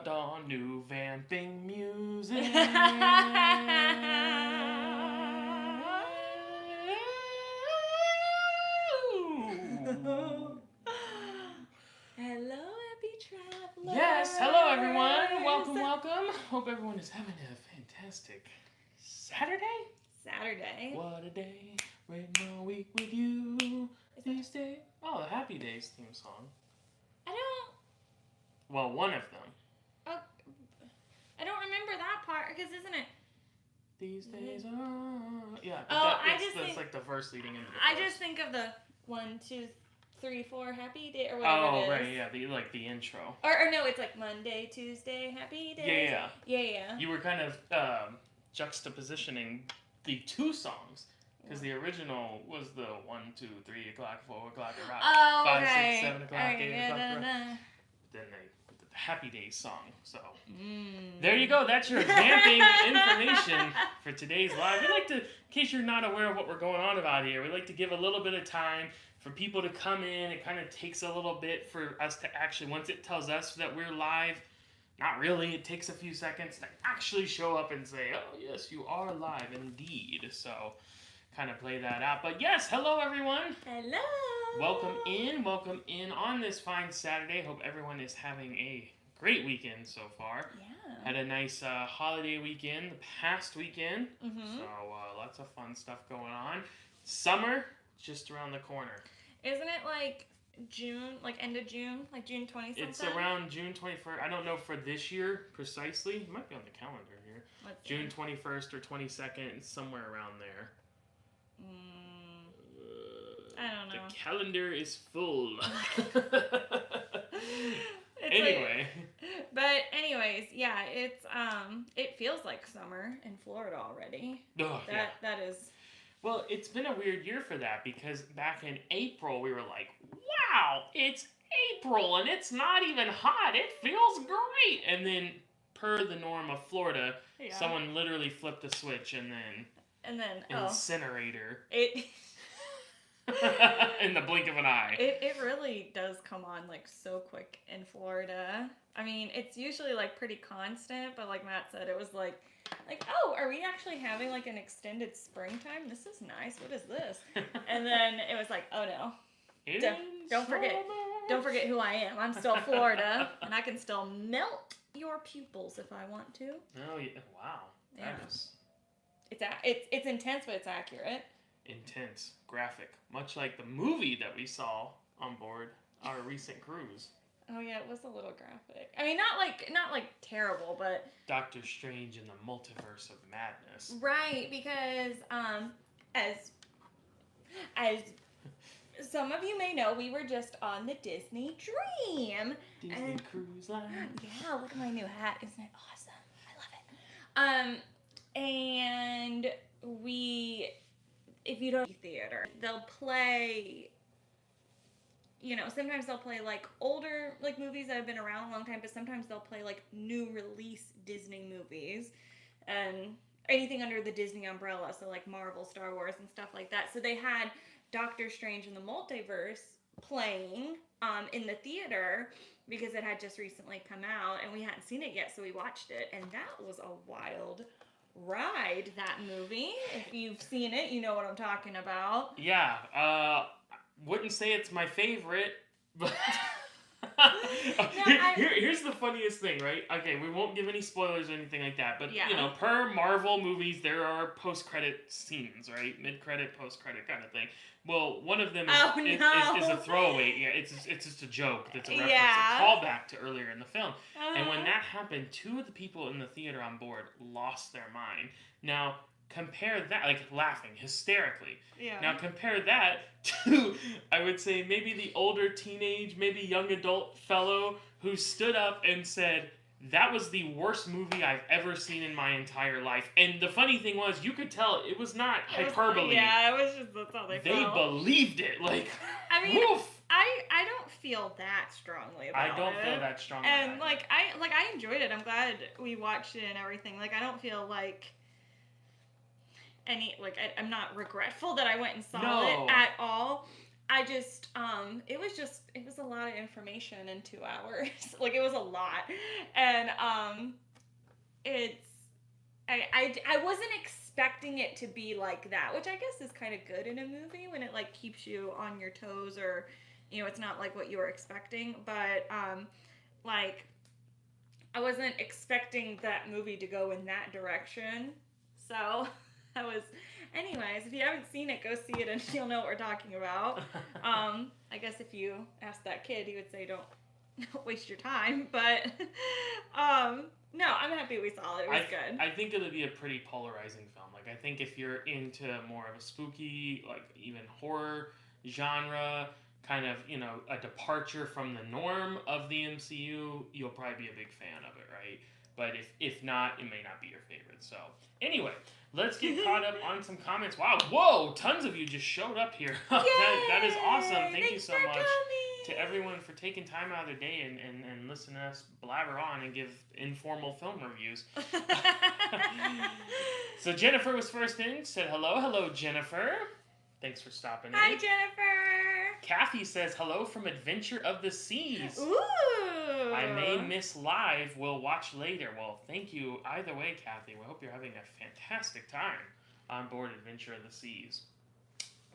Put on new vamping music. Hello, happy travelers. Yes, hello everyone. Welcome, welcome. Hope everyone is having a fantastic Saturday. What a day. Right now week with you. These days. Oh, the Happy Days theme song. Well, one of them. Oh, I don't remember that part because isn't it? These days are. Yeah. Oh, That's like the verse leading into the I chorus. just think of the 1, 2, 3, 4 happy day or whatever it is. Oh, right, yeah, the intro. Or no, it's like Monday, Tuesday, happy day. Yeah. You were kind of juxtapositioning the two songs. Because the original was the 1, 2, 3 o'clock, 4 o'clock, rock. Oh, 5, okay. 6, 7 o'clock, 8 o'clock. Then they put the Happy Days song. So there you go. That's your vamping information for today's live. We like to, in case you're not aware of what we're going on about here, we like to give a little bit of time for people to come in. It kind of takes a little bit for us to actually, once it tells us that we're live, not really, it takes a few seconds to actually show up and say, oh yes, you are live indeed. So kind of play that out. But yes, hello everyone. Hello. Welcome in on this fine Saturday. Hope everyone is having a great weekend so far. Yeah. Had a nice holiday weekend, the past weekend. Mm-hmm. So lots of fun stuff going on. Summer just around the corner. Isn't it like June, like end of June, like June 20 something? It's around June 21st. I don't know for this year precisely. It might be on the calendar here. Let's June see. 21st or 22nd, somewhere around there. I don't know. The calendar is full. Anyways, yeah, it's it feels like summer in Florida already. Oh, that is. Well, it's been a weird year for that because back in April we were like, wow, it's April and it's not even hot. It feels great. And then per the norm of Florida, someone literally flipped a switch and then incinerator. In the blink of an eye. It really does come on like so quick in Florida. I mean, it's usually like pretty constant, but like Matt said, it was like, oh, are we actually having like an extended springtime? This is nice. What is this? And then it was like, oh no. Don't forget who I am. I'm still Florida, and I can still melt your pupils if I want to. Oh yeah! Wow. Yeah. It's intense, but it's accurate. Intense, graphic, much like the movie that we saw on board our recent cruise. Oh yeah, it was a little graphic. I mean, not like terrible, but Doctor Strange in the Multiverse of Madness. Right, because as some of you may know, we were just on the Disney Dream. Disney Cruise Line. Yeah, look at my new hat. Isn't it awesome? I love it. And if you don't theater, they'll play, sometimes they'll play like older like movies that have been around a long time, but sometimes they'll play like new release Disney movies and anything under the Disney umbrella, so like Marvel, Star Wars, and stuff like that. So they had Doctor Strange in the Multiverse playing in the theater because it had just recently come out and we hadn't seen it yet, so we watched it, and that was a wild ride, that movie. If you've seen it, you know what I'm talking about. Yeah, wouldn't say it's my favorite, but here's the funniest thing, right? Okay, we won't give any spoilers or anything like that, but per Marvel movies, there are post-credit scenes, right? Mid-credit, post-credit kind of thing. Well, one of them is a throwaway. Yeah, it's just a joke. That's a reference, a callback to earlier in the film. And when that happened, two of the people in the theater on board lost their mind. Now, compare that, like laughing hysterically. Yeah. Now compare that to, I would say, maybe the older teenage, maybe young adult fellow who stood up and said, that was the worst movie I've ever seen in my entire life. And the funny thing was, you could tell it was not hyperbole. It was just, that's how they felt. They believed it. Like, I mean, woof. I don't feel that strongly about it. I don't feel that strongly. And I enjoyed it. I'm glad we watched it and everything. Like, I don't feel like I'm not regretful that I went and saw it at all. I just, it was a lot of information in 2 hours. Like, it was a lot. And, it's, I wasn't expecting it to be like that, which I guess is kind of good in a movie when it, like, keeps you on your toes or, it's not like what you were expecting. But, like, I wasn't expecting that movie to go in that direction. So, I was... Anyways, if you haven't seen it, go see it and you'll know what we're talking about. I guess if you asked that kid, he would say don't waste your time. But, no, I'm happy we saw it. It was good. I think it'll be a pretty polarizing film. Like, I think if you're into more of a spooky, like, even horror genre, kind of, a departure from the norm of the MCU, you'll probably be a big fan of it, right? But if not, it may not be your favorite. So, anyway, let's get caught up on some comments. Wow, whoa, tons of you just showed up here. that is awesome. Thank you so much to everyone for taking time out of their day and listen to us blabber on and give informal film reviews. So Jennifer was first in, said hello. Hello, Jennifer. Thanks for stopping in. Hi, Jennifer. Kathy says hello from Adventure of the Seas. Ooh. I may miss live. We'll watch later. Well, thank you either way, Kathy. We hope you're having a fantastic time on board Adventure of the Seas.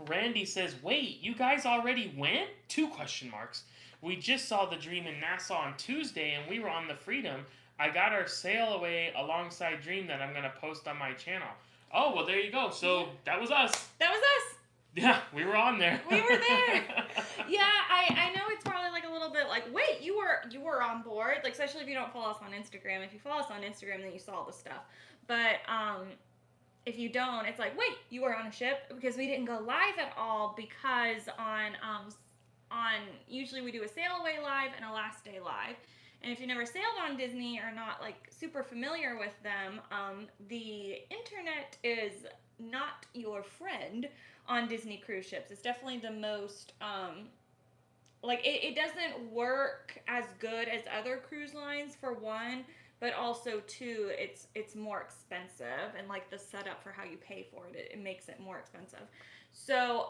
Randy says, wait, you guys already went? 2 question marks. We just saw The Dream in Nassau on Tuesday, and we were on the Freedom. I got our sail away alongside Dream that I'm going to post on my channel. Oh, well, there you go. So that was us. That was us. Yeah, we were on there. We were there. Yeah, I know it's probably like a little bit like, wait, you were on board, like, especially if you don't follow us on Instagram. If you follow us on Instagram, then you saw the stuff. But if you don't, it's like, wait, you were on a ship, because we didn't go live at all, because on usually we do a sail away live and a last day live. And if you never sailed on Disney or not like super familiar with them, the internet is not your friend on Disney cruise ships. It's definitely the most, it doesn't work as good as other cruise lines, for one, but also, two, it's more expensive, and, like, the setup for how you pay for it makes it more expensive. So,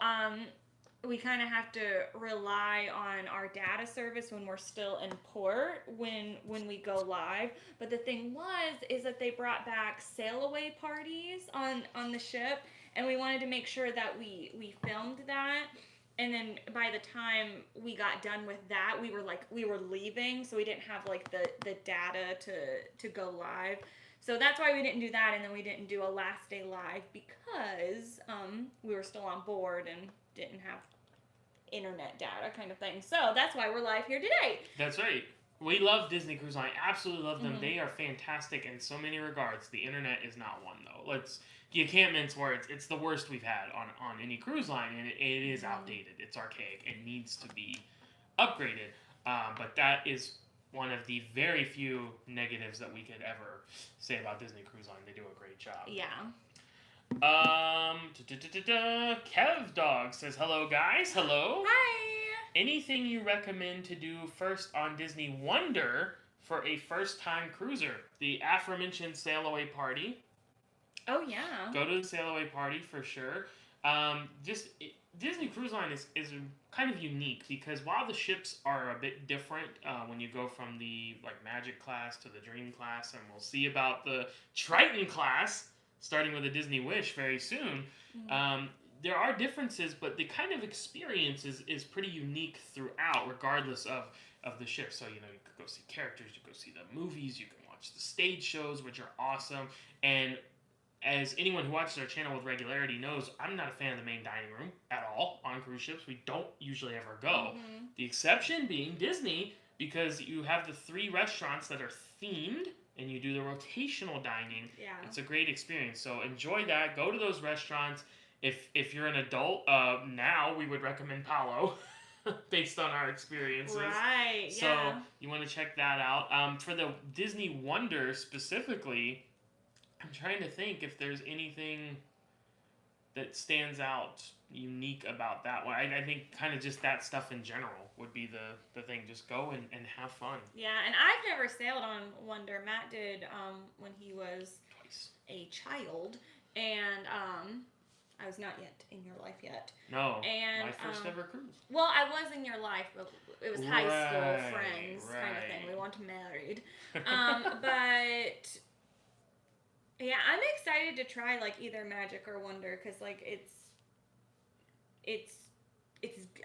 we kind of have to rely on our data service when we're still in port when we go live. But the thing is that they brought back sail away parties on the ship, and we wanted to make sure that we filmed that. And then by the time we got done with that, we were leaving, so we didn't have like the data to go live. So that's why we didn't do that, and then we didn't do a last day live, because we were still on board and didn't have internet data kind of thing. So that's why we're live here today. That's right. We love Disney Cruise Line. Absolutely love them. Mm-hmm. They are fantastic in so many regards. The internet is not one, though. You can't mince words. It's the worst we've had on any cruise line, and it is outdated. It's archaic. It needs to be upgraded. But that is one of the very few negatives that we could ever say about Disney Cruise Line. They do a great job. Yeah. Kev Dog says, hello, guys. Hello. Hi. Anything you recommend to do first on Disney Wonder for a first-time cruiser? The aforementioned sail away party. Oh, yeah. Go to the sail away party for sure. Disney Cruise Line is kind of unique, because while the ships are a bit different when you go from the Magic class to the Dream class, and we'll see about the Triton class starting with a Disney Wish very soon, there are differences, but the kind of experience is pretty unique throughout, regardless of the ship. So, you could go see characters, you could go see the movies, you can watch the stage shows, which are awesome. And as anyone who watches our channel with regularity knows, I'm not a fan of the main dining room at all on cruise ships. We don't usually ever go. Mm-hmm. The exception being Disney, because you have the 3 restaurants that are themed, and you do the rotational dining. Yeah. It's a great experience. So enjoy that. Go to those restaurants. If you're an adult, now we would recommend Palo, based on our experiences. Right, so yeah. So you want to check that out. For the Disney Wonder specifically, I'm trying to think if there's anything that stands out unique about that one. I think kind of just that stuff in general would be the thing. Just go and have fun. Yeah, and I've never sailed on Wonder. Matt did when he was twice a child, and I was not yet in your life yet. No, and my first ever cruise. Well, I was in your life, but it was high school friends kind of thing. We weren't married. But yeah, I'm excited to try like either Magic or Wonder because like it's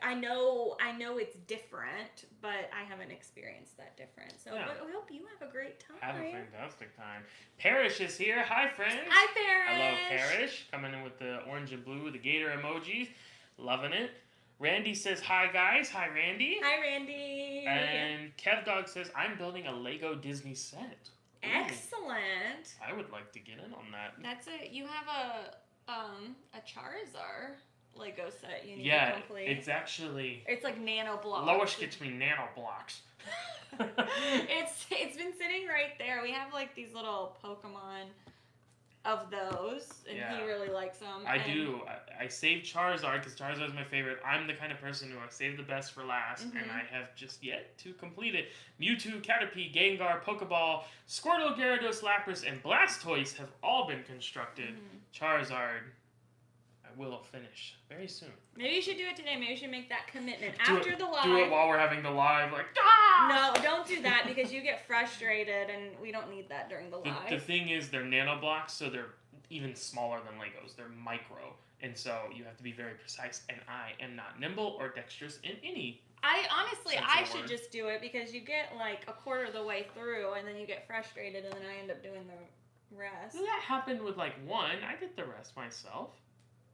I know it's different, but I haven't experienced that difference. So but we hope you have a great time. Have a fantastic time. Parrish is here. Hi, friends. Hi, Parrish. Hello, Parrish. Coming in with the orange and blue with the gator emojis. Loving it. Randy says, hi, guys. Hi, Randy. Hi, Randy. And Kev Dog says, I'm building a Lego Disney set. Ooh. Excellent. I would like to get in on that. That's it. You have a Charizard Lego set you need to complete. It's actually... It's like nano blocks. Lois gets me nano blocks. It's been sitting right there. We have like these little Pokemon of those, and he really likes them. I do. I saved Charizard because Charizard is my favorite. I'm the kind of person who I save the best for last, and I have just yet to complete it. Mewtwo, Caterpie, Gengar, Pokeball, Squirtle, Gyarados, Lapras, and Blastoise have all been constructed. Charizard, I will finish very soon. Maybe you should do it today. Maybe you should make that commitment after the live. Do it while we're having the live, like, ah! No, don't do that because you get frustrated, and we don't need that during the live. The thing is, they're nano blocks, so they're even smaller than Legos. They're micro, and so you have to be very precise, and I am not nimble or dexterous in any I should just do it because you get like a quarter of the way through, and then you get frustrated, and then I end up doing the rest. That happened with like one. I did the rest myself.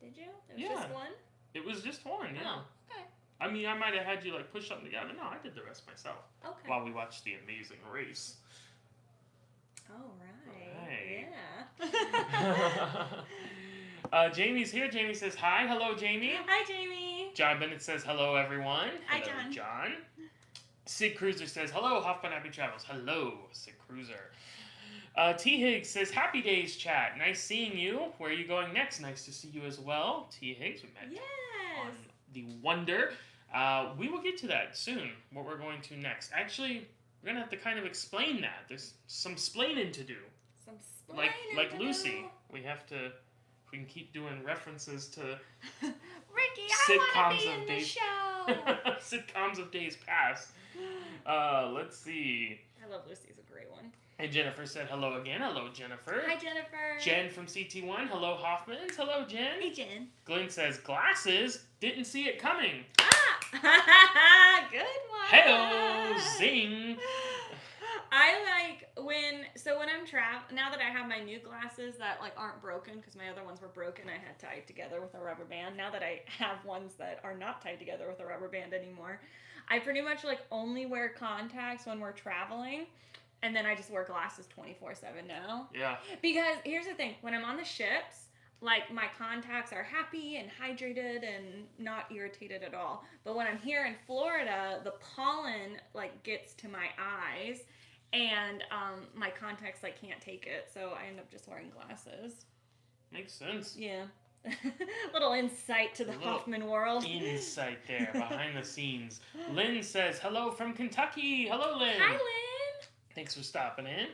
Did you? It was just one? It was just one, yeah. Oh, okay. I mean, I might have had you like push something together. No, I did the rest myself. Okay. While we watched The Amazing Race. All right. Yeah. Jamie's here. Jamie says hi. Hello, Jamie. Hi, Jamie. John Bennett says hello, everyone. Hi, hello, John. Sid Cruiser says hello, Hoffman.Happy.Travels. Hello, Sid Cruiser. T. Higgs says, happy days, chat. Nice seeing you. Where are you going next? Nice to see you as well. T. Higgs, we met on the Wonder. We will get to that soon, what we're going to next. Actually, we're going to have to kind of explain that. There's some splaining to do. Some splaining like Lucy. We have to, if we can keep doing references to Ricky, I want to be in the show. Sitcoms of days past. Let's see. I love Lucy's a great one. And Jennifer said hello again. Hello, Jennifer. Hi, Jennifer. Jen from CT1. Hello, Hoffmans. Hello, Jen. Hey, Jen. Glenn says, glasses. Didn't see it coming. Ah! Good one. Hello, zing. I like when I'm traveling, now that I have my new glasses that like aren't broken, because my other ones were broken, I had tied together with a rubber band. Now that I have ones that are not tied together with a rubber band anymore, I pretty much like only wear contacts when we're traveling. And then I just wear glasses 24/7 now. Yeah. Because here's the thing, when I'm on the ships, like my contacts are happy and hydrated and not irritated at all. But when I'm here in Florida, the pollen like gets to my eyes, and my contacts like can't take it, so I end up just wearing glasses. Makes sense. Yeah. Little insight to the Hoffman world. Insight there, behind the scenes. Lynn says, hello from Kentucky. Hello, Lynn. Hi, Lynn. Thanks for stopping in.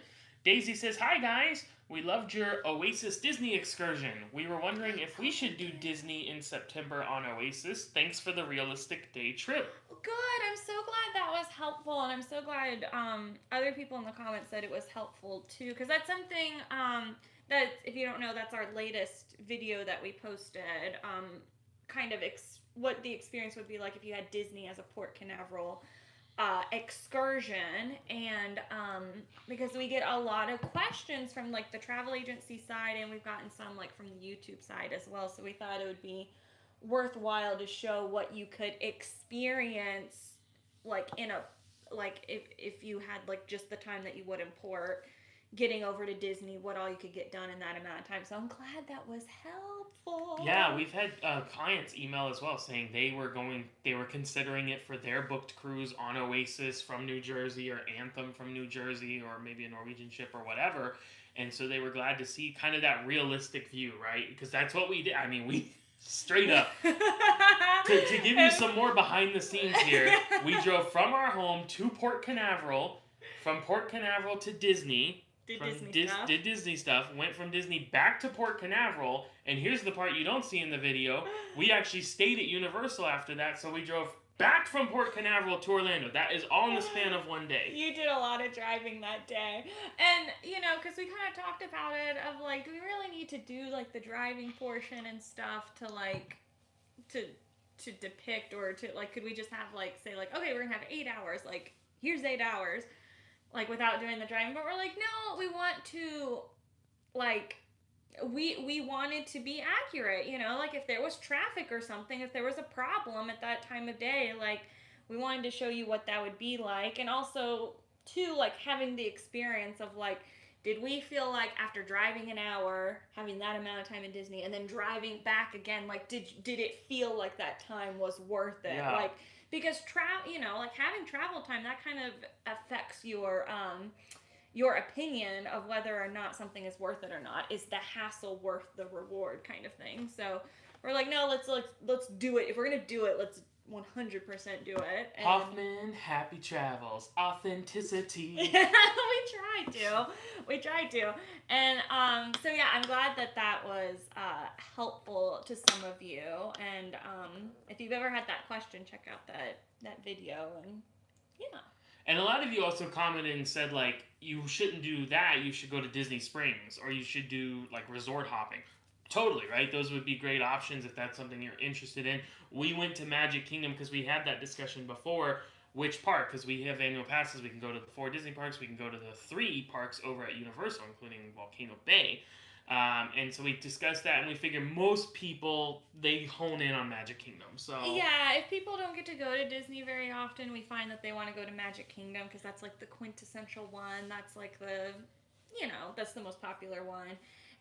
Daisy says, hi, guys. We loved your Oasis Disney excursion. We were wondering if we should do Disney in September on Oasis. Thanks for the realistic day trip. Good. I'm so glad that was helpful, and I'm so glad other people in the comments said it was helpful too, because that's something that, if you don't know, that's our latest video that we posted, kind of what the experience would be like if you had Disney as a Port Canaveral excursion. And because we get a lot of questions from like the travel agency side, and we've gotten some like from the YouTube side as well, so we thought it would be worthwhile to show what you could experience like in a like if you had like just the time that you would in port getting over to Disney, what all you could get done in that amount of time. So I'm glad that was helpful. Yeah, we've had clients email as well saying they were considering it for their booked cruise on Oasis from New Jersey, or Anthem from New Jersey, or maybe a Norwegian ship or whatever. And so they were glad to see kind of that realistic view, right? Because that's what we did. I mean, we straight up, to give you some more behind the scenes here, we drove from our home to Port Canaveral, from Port Canaveral to Disney, Did Disney stuff, went from Disney back to Port Canaveral, and here's the part you don't see in the video. We actually stayed at Universal after that, so we drove back from Port Canaveral to Orlando. That is all in the span of one day. You did a lot of driving that day. And, because we kind of talked about it, of, like, do we really need to do, like, the driving portion and stuff to, like, to depict, or to, like, could we just have, like, say, like, okay, we're going to have 8 hours, like, here's 8 hours, like, without doing the driving. But we're like, no, we want to, like, we wanted to be accurate, like, if there was traffic or something, if there was a problem at that time of day, like, we wanted to show you what that would be like. And also, too, like, having the experience of, like, did we feel like after driving an hour, having that amount of time in Disney, and then driving back again, like, did it feel like that time was worth it? Yeah. Like, because like, having travel time, that kind of affects your opinion of whether or not something is worth it or not. Is the hassle worth the reward, kind of thing? So we're like, no, let's do it. If we're gonna do it, let's 100% do it. And Hoffman.Happy.Travels. Authenticity. We tried to. And so yeah, I'm glad that was helpful to some of you. And if you've ever had that question, check out that video. And yeah. And a lot of you also commented and said, like, you shouldn't do that. You should go to Disney Springs, or you should do, like, resort hopping. Totally, right? Those would be great options if that's something you're interested in. We went to Magic Kingdom because we had that discussion before. Which park? Because we have annual passes. We can go to the 4 Disney parks. We can go to the 3 parks over at Universal, including Volcano Bay. And so we discussed that, and we figure most people, they hone in on Magic Kingdom. So yeah, if people don't get to go to Disney very often, we find that they want to go to Magic Kingdom because that's, like, the quintessential one. That's, like, the, that's the most popular one.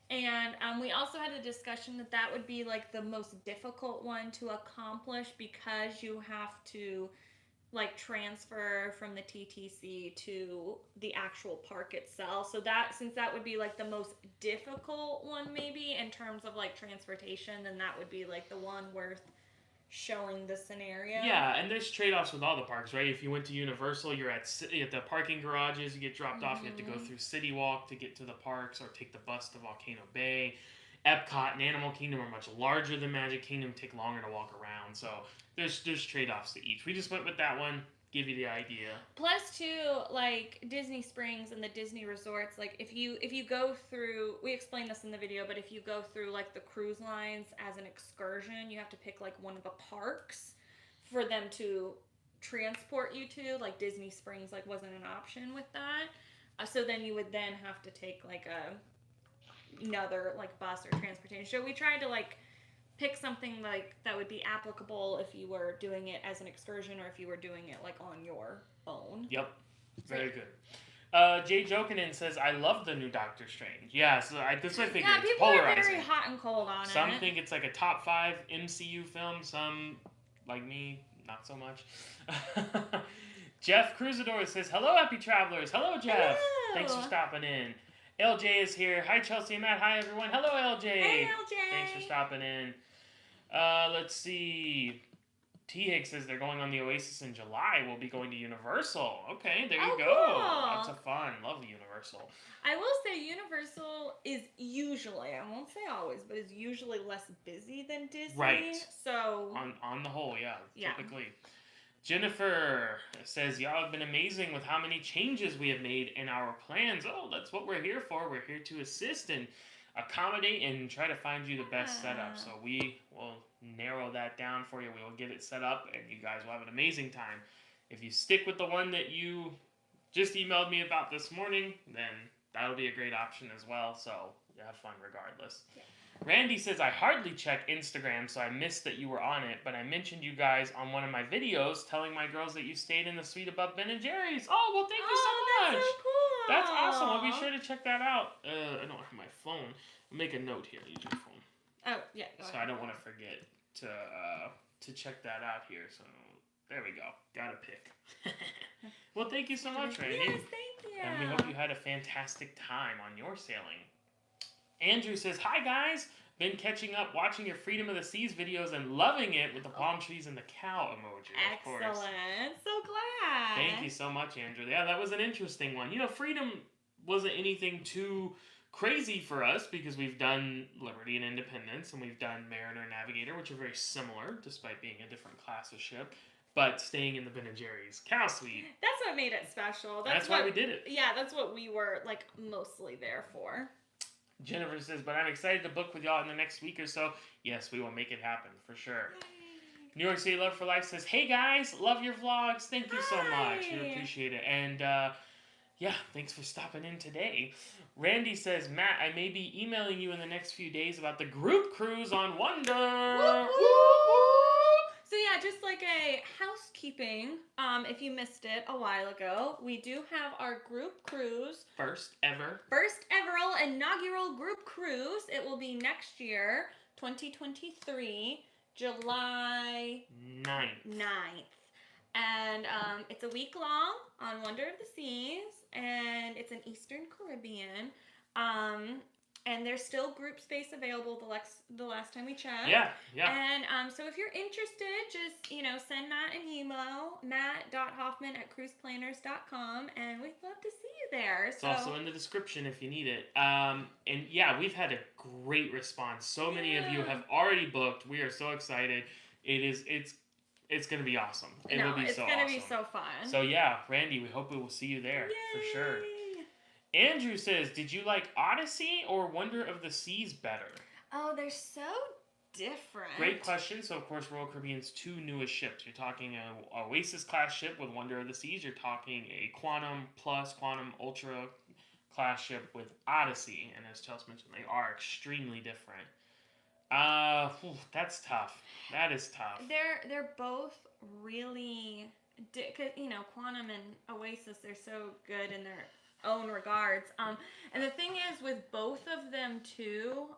And we also had a discussion that would be, like, the most difficult one to accomplish because you have to, like, transfer from the TTC to the actual park itself. So since that would be, like, the most difficult one, maybe, in terms of, like, transportation, then that would be, like, the one worth showing the scenario. Yeah, and there's trade-offs with all the parks, right? If you went to Universal, you're at the parking garages, you get dropped off, you have to go through City Walk to get to the parks, or take the bus to Volcano Bay. Epcot and Animal Kingdom are much larger than Magic Kingdom, take longer to walk around, so there's trade-offs to each. We just went with that one, give you the idea. Plus, too, like, Disney Springs and the Disney resorts, like, if you go through, we explained this in the video, but if you go through, like, the cruise lines as an excursion, you have to pick, like, one of the parks for them to transport you to. Like, Disney Springs, like, wasn't an option with that. So then you would then have to take, like, another, like, bus or transportation. So we tried to, like, pick something, like, that would be applicable if you were doing it as an excursion, or if you were doing it, like, on your own. Yep. Very good. Jay Jokinen says, I love the new Doctor Strange. Yeah, so that's what I figured. Yeah, people are very hot and cold on it. Some think it's like a top 5 MCU film. Some, like me, not so much. Jeff Cruzador says, hello, happy travelers. Hello, Jeff. Hello. Thanks for stopping in. LJ is here. Hi, Chelsy and Matt. Hi, everyone. Hello, LJ. Hey, LJ. Thanks for stopping in. Let's see. T. Higgs says they're going on the Oasis in July. We'll be going to Universal. Okay, there you go. Cool. Lots of fun. Love Universal. I will say Universal is usually, I won't say always, but is usually less busy than Disney. Right. So on the whole, yeah. Typically. Jennifer says, y'all have been amazing with how many changes we have made in our plans. Oh, that's what we're here for. We're here to assist and accommodate and try to find you the best setup. So we will narrow that down for you. We will get it set up, and you guys will have an amazing time. If you stick with the one that you just emailed me about this morning, then that'll be a great option as well. So you have fun regardless. Yeah. Randy says, I hardly check Instagram, so I missed that you were on it, but I mentioned you guys on one of my videos telling my girls that you stayed in the suite above Ben & Jerry's. Oh, well, thank you so much. That's so cool. That's awesome. Well, be sure to check that out. I don't have my phone. I'll make a note here. Use your phone. Oh, yeah. So I don't want to forget to check that out here. So there we go. Got a pick. Well, thank you so much, Randy. Yes, thank you. And we hope you had a fantastic time on your sailing. Andrew says, hi guys, been catching up watching your Freedom of the Seas videos and loving it with the palm trees and the cow emoji, of course. Excellent. So glad. Thank you so much, Andrew. Yeah, that was an interesting one. You know, Freedom wasn't anything too crazy for us because we've done Liberty and Independence and we've done Mariner and Navigator, which are very similar despite being a different class of ship, but staying in the Ben & Jerry's cow suite. That's what made it special. That's why we did it. Yeah, that's what we were like mostly there for. Jennifer says, but I'm excited to book with y'all in the next week or so. Yes, we will make it happen for sure. New York City Love for Life says, hey guys, love your vlogs. Thank you so much. We appreciate it. And yeah, thanks for stopping in today. Randy says, Matt, I may be emailing you in the next few days about the group cruise on Wonder. Whoop, whoop. So yeah, just like a housekeeping, if you missed it a while ago, we do have our group cruise. First ever Inaugural group cruise. It will be next year, 2023, July 9th. And it's a week long on Wonder of the Seas, and it's in Eastern Caribbean. And there's still group space available the last time we checked. Yeah. And so if you're interested, just, send Matt an email, Matt.Hoffman@cruiseplanners.com, and we'd love to see you there. It's also in the description if you need it. And yeah, we've had a great response. So many of you have already booked. We are so excited. It's going to be awesome. It will be so awesome. It's going to be so fun. So yeah, Randy, we hope we will see you there. Yay! For sure. Andrew says, did you like Odyssey or Wonder of the Seas better? Oh, they're so different. Great question. So, of course, Royal Caribbean's two newest ships. You're talking a Oasis-class ship with Wonder of the Seas. You're talking a Quantum Plus, Quantum Ultra class ship with Odyssey. And as Chelsy mentioned, they are extremely different. That's tough. That is tough. They're both really, cause, Quantum and Oasis, they're so good in their own regards. And the thing is, with both of them too,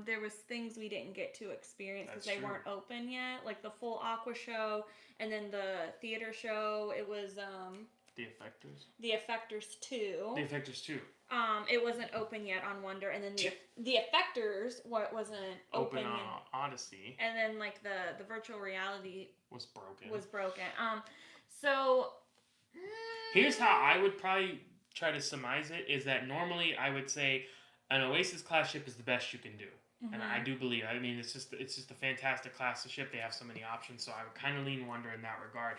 there was things we didn't get to experience because they weren't open yet, like the full Aqua show, and then the theater show. It was The Effectors. The Effectors 2. The Effectors 2. It wasn't open yet on Wonder, and then the Effectors wasn't open on yet. Odyssey. And then like the virtual reality was broken. So here's how I would probably try to surmise it, is that normally I would say an Oasis class ship is the best you can do. Mm-hmm. And I do believe, it's just a fantastic class of ship. They have so many options, so I would kind of lean Wonder in that regard.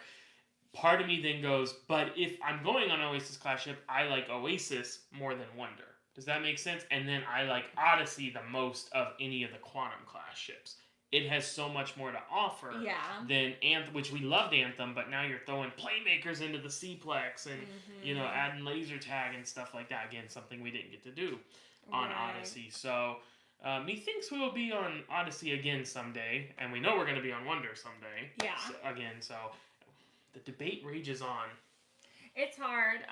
Part of me then goes, but if I'm going on Oasis class ship, I like Oasis more than Wonder. Does that make sense? And then I like Odyssey the most of any of the Quantum class ships. It has so much more to offer than Anthem, which we loved Anthem, but now you're throwing Playmakers into the Seaplex and, adding laser tag and stuff like that. Again, something we didn't get to do on Odyssey. So, methinks we will be on Odyssey again someday, and we know we're going to be on Wonder someday. Yeah. So the debate rages on. It's hard.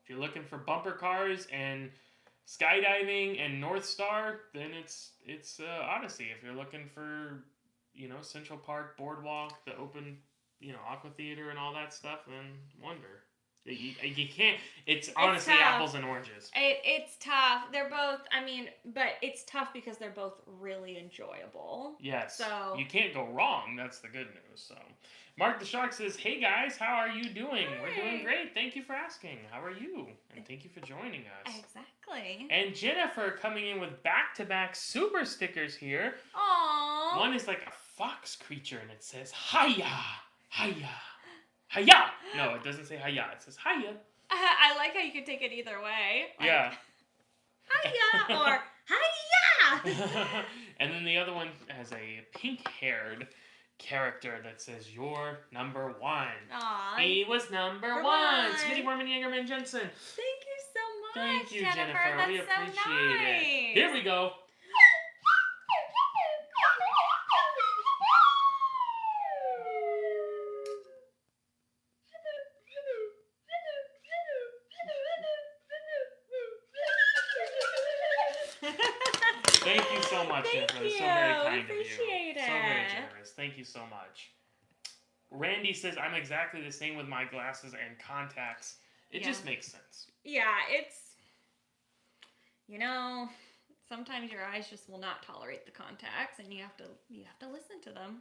If you're looking for bumper cars and skydiving and North Star, then it's Odyssey. If you're looking for, Central Park, Boardwalk, the open, Aqua Theater and all that stuff, then Wonder. You can't. It's honestly tough. Apples and oranges. It's tough. They're both. But it's tough because they're both really enjoyable. Yes. So you can't go wrong. That's the good news. So, Mark the Shark says, "Hey guys, how are you doing? Hi. We're doing great. Thank you for asking. How are you? And thank you for joining us." Exactly. And Jennifer coming in with back-to-back super stickers here. Aww. One is like a fox creature, and it says "Hiya, hiya." Hiya! No, it doesn't say hiya. It says hiya. I like how you could take it either way. Like, yeah. Hiya or hiya! And then the other one has a pink-haired character that says, "You're number one." Aww. He was number one. Smitty Worman Jagerman Jensen. Thank you so much. Thank you, Jennifer. That's We appreciate so nice. it. Here we go. Thank you so much, Jennifer. That's so very kind of you. Appreciate it. So very generous. Thank you so much. Randy says, I'm exactly the same with my glasses and contacts. It just makes sense. Yeah, it's, sometimes your eyes just will not tolerate the contacts, and you have to listen to them.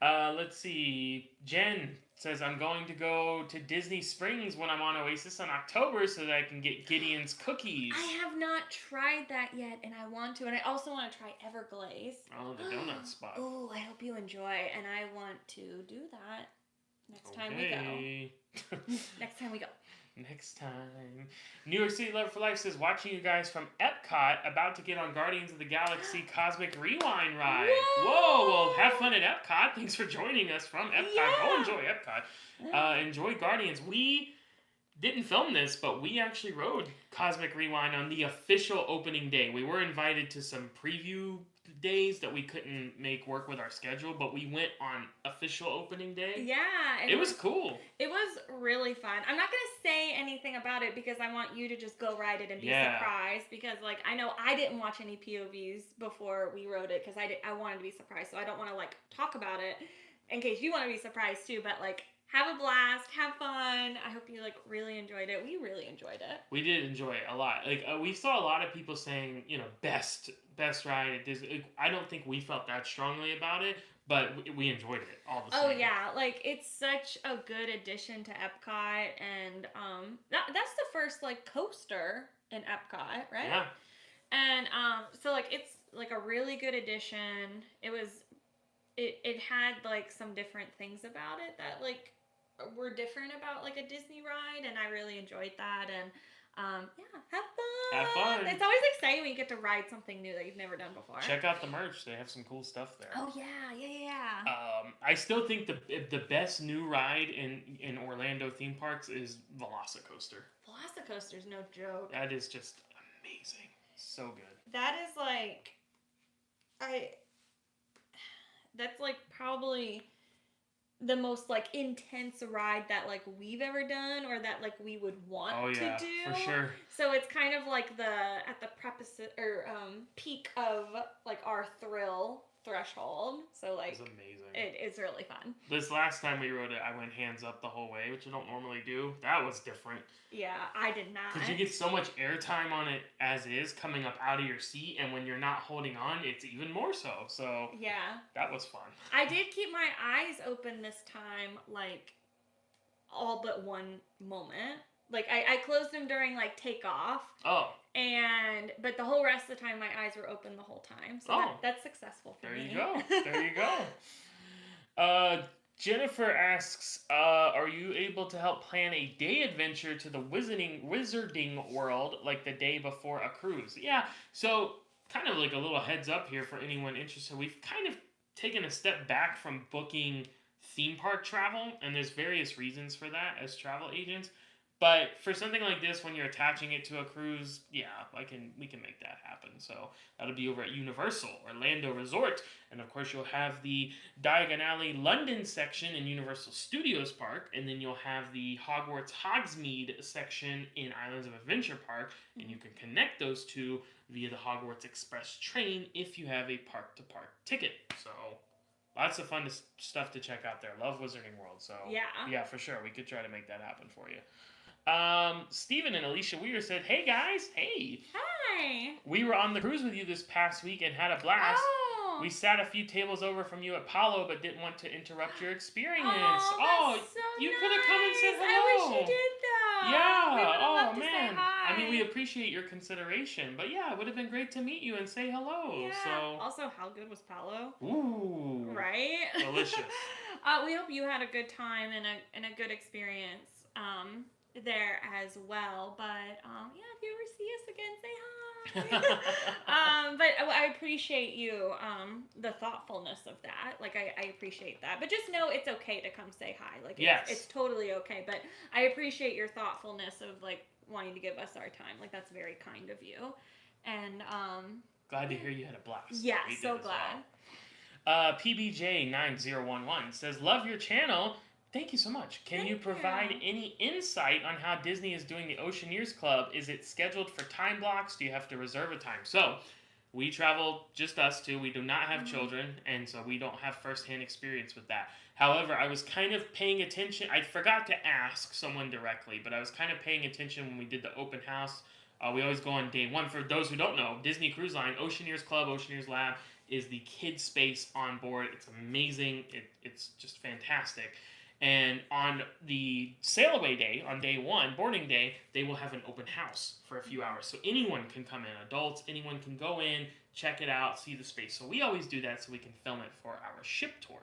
Let's see. Jen says, I'm going to go to Disney Springs when I'm on Oasis in October so that I can get Gideon's cookies. I have not tried that yet, and I want to. And I also want to try Everglaze. Oh, the donut spot. Oh, I hope you enjoy. And I want to do that next time we go. Next time we go. Next time. New York City Love for Life says, watching you guys from EPCOT, about to get on Guardians of the Galaxy Cosmic Rewind ride. Whoa! Well, have fun at EPCOT. Thanks for joining us from EPCOT. Yeah. Go enjoy EPCOT. Enjoy Guardians. We didn't film this, but we actually rode Cosmic Rewind on the official opening day. We were invited to some preview days that we couldn't make work with our schedule, but we went on official opening day. Yeah. It was cool. It was really fun. I'm not going to say anything about it because I want you to just go ride it and be surprised, because like I know I didn't watch any POVs before we rode it because I wanted to be surprised, so I don't want to like talk about it in case you want to be surprised too, but like have a blast, have fun. I hope you like really enjoyed it. We really enjoyed it. We did enjoy it a lot. Like we saw a lot of people saying, best ride at Disney. I don't think we felt that strongly about it, but we enjoyed it all the same. Oh yeah, like it's such a good addition to EPCOT, and that's the first like coaster in EPCOT, right? Yeah. And so like it's like a really good addition. It had like some different things about it that like were different about like a Disney ride, and I really enjoyed that. And have fun. Have fun. It's always exciting when you get to ride something new that you've never done before. Check out the merch. They have some cool stuff there. Oh yeah. I still think the best new ride in Orlando theme parks is Velocicoaster. Velocicoaster's no joke. That is just amazing. So good. That is like that's like probably the most like intense ride that like we've ever done, or that like we would want to do. For sure. So it's kind of like at the peak of like our thrill threshold. So like it's amazing. It's really fun. This last time we rode it, I went hands up the whole way, which I don't normally do. That was different. Yeah, I did not. Because you get so much airtime on it as is coming up out of your seat, and when you're not holding on, it's even more so. So yeah, that was fun. I did keep my eyes open this time, like all but one moment. Like I closed them during like takeoff. Oh. But the whole rest of the time, my eyes were open the whole time. So that's successful for me. There you go. Jennifer asks, are you able to help plan a day adventure to the Wizarding World like the day before a cruise? Yeah, so kind of like a little heads up here for anyone interested. We've kind of taken a step back from booking theme park travel, and there's various reasons for that as travel agents. But for something like this, when you're attaching it to a cruise, yeah, we can make that happen. So that'll be over at Universal Orlando Resort. And of course, you'll have the Diagon Alley London section in Universal Studios Park. And then you'll have the Hogwarts Hogsmeade section in Islands of Adventure Park. And you can connect those two via the Hogwarts Express train if you have a park-to-park ticket. So lots of fun stuff to check out there. Love Wizarding World. So yeah, for sure. We could try to make that happen for you. Stephen and Alicia Weir said, hey guys, hey. Hi. We were on the cruise with you this past week and had a blast. Oh. We sat a few tables over from you at Palo, but didn't want to interrupt your experience. That's so you nice. could have come and said hello. I wish you did that. Yeah. Man. Say hi. I mean, we appreciate your consideration, but yeah, it would have been great to meet you and say hello. Yeah. So. Also, how good was Palo? Ooh. Right? Delicious. We hope you had a good time and a good experience. There as well, but if you ever see us again, say hi. But I appreciate you, the thoughtfulness of that. Like I appreciate that, but just know it's okay to come say hi. Like it's totally okay. But I appreciate your thoughtfulness of like wanting to give us our time. Like that's very kind of you, and glad to hear you had a blast. Yeah, so glad. Well. PBJ9011 says, love your channel. Thank you so much. Can you provide any insight on how Disney is doing the Oceaneers Club? Is it scheduled for time blocks? Do you have to reserve a time? So, we travel, just us two. We do not have children, and so we don't have firsthand experience with that. However, I was kind of paying attention. I forgot to ask someone directly, but I was kind of paying attention when we did the open house. We always go on day one. For those who don't know, Disney Cruise Line, Oceaneers Club, Oceaneers Lab is the kid space on board. It's amazing. It's just fantastic. And on the sail away day, on day one, boarding day, they will have an open house for a few hours. So anyone can come in, adults, anyone can go in, check it out, see the space. So we always do that so we can film it for our ship tour.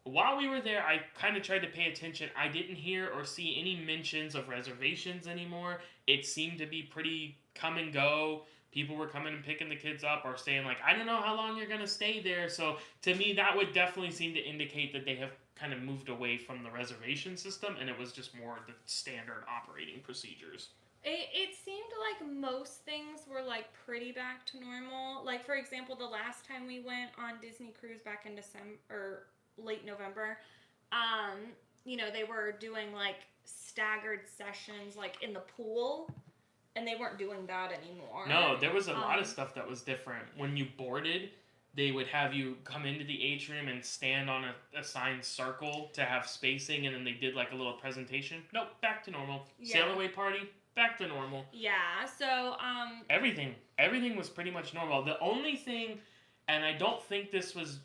While we were there, I kind of tried to pay attention. I didn't hear or see any mentions of reservations anymore. It seemed to be pretty come and go. People were coming and picking the kids up or saying, like, I don't know how long you're going to stay there. So to me, that would definitely seem to indicate that they have kind of moved away from the reservation system, and it was just more the standard operating procedures. It seemed like most things were like pretty back to normal. Like, for example, the last time we went on Disney Cruise back in December or late November, they were doing like staggered sessions like in the pool, and they weren't doing that anymore. No, there was a lot of stuff that was different. When you boarded, they would have you come into the atrium and stand on a assigned circle to have spacing, and then they did like a little presentation. Nope, back to normal. Yeah. Sail away party, back to normal. Yeah, so everything was pretty much normal. The only thing, and I don't think this was,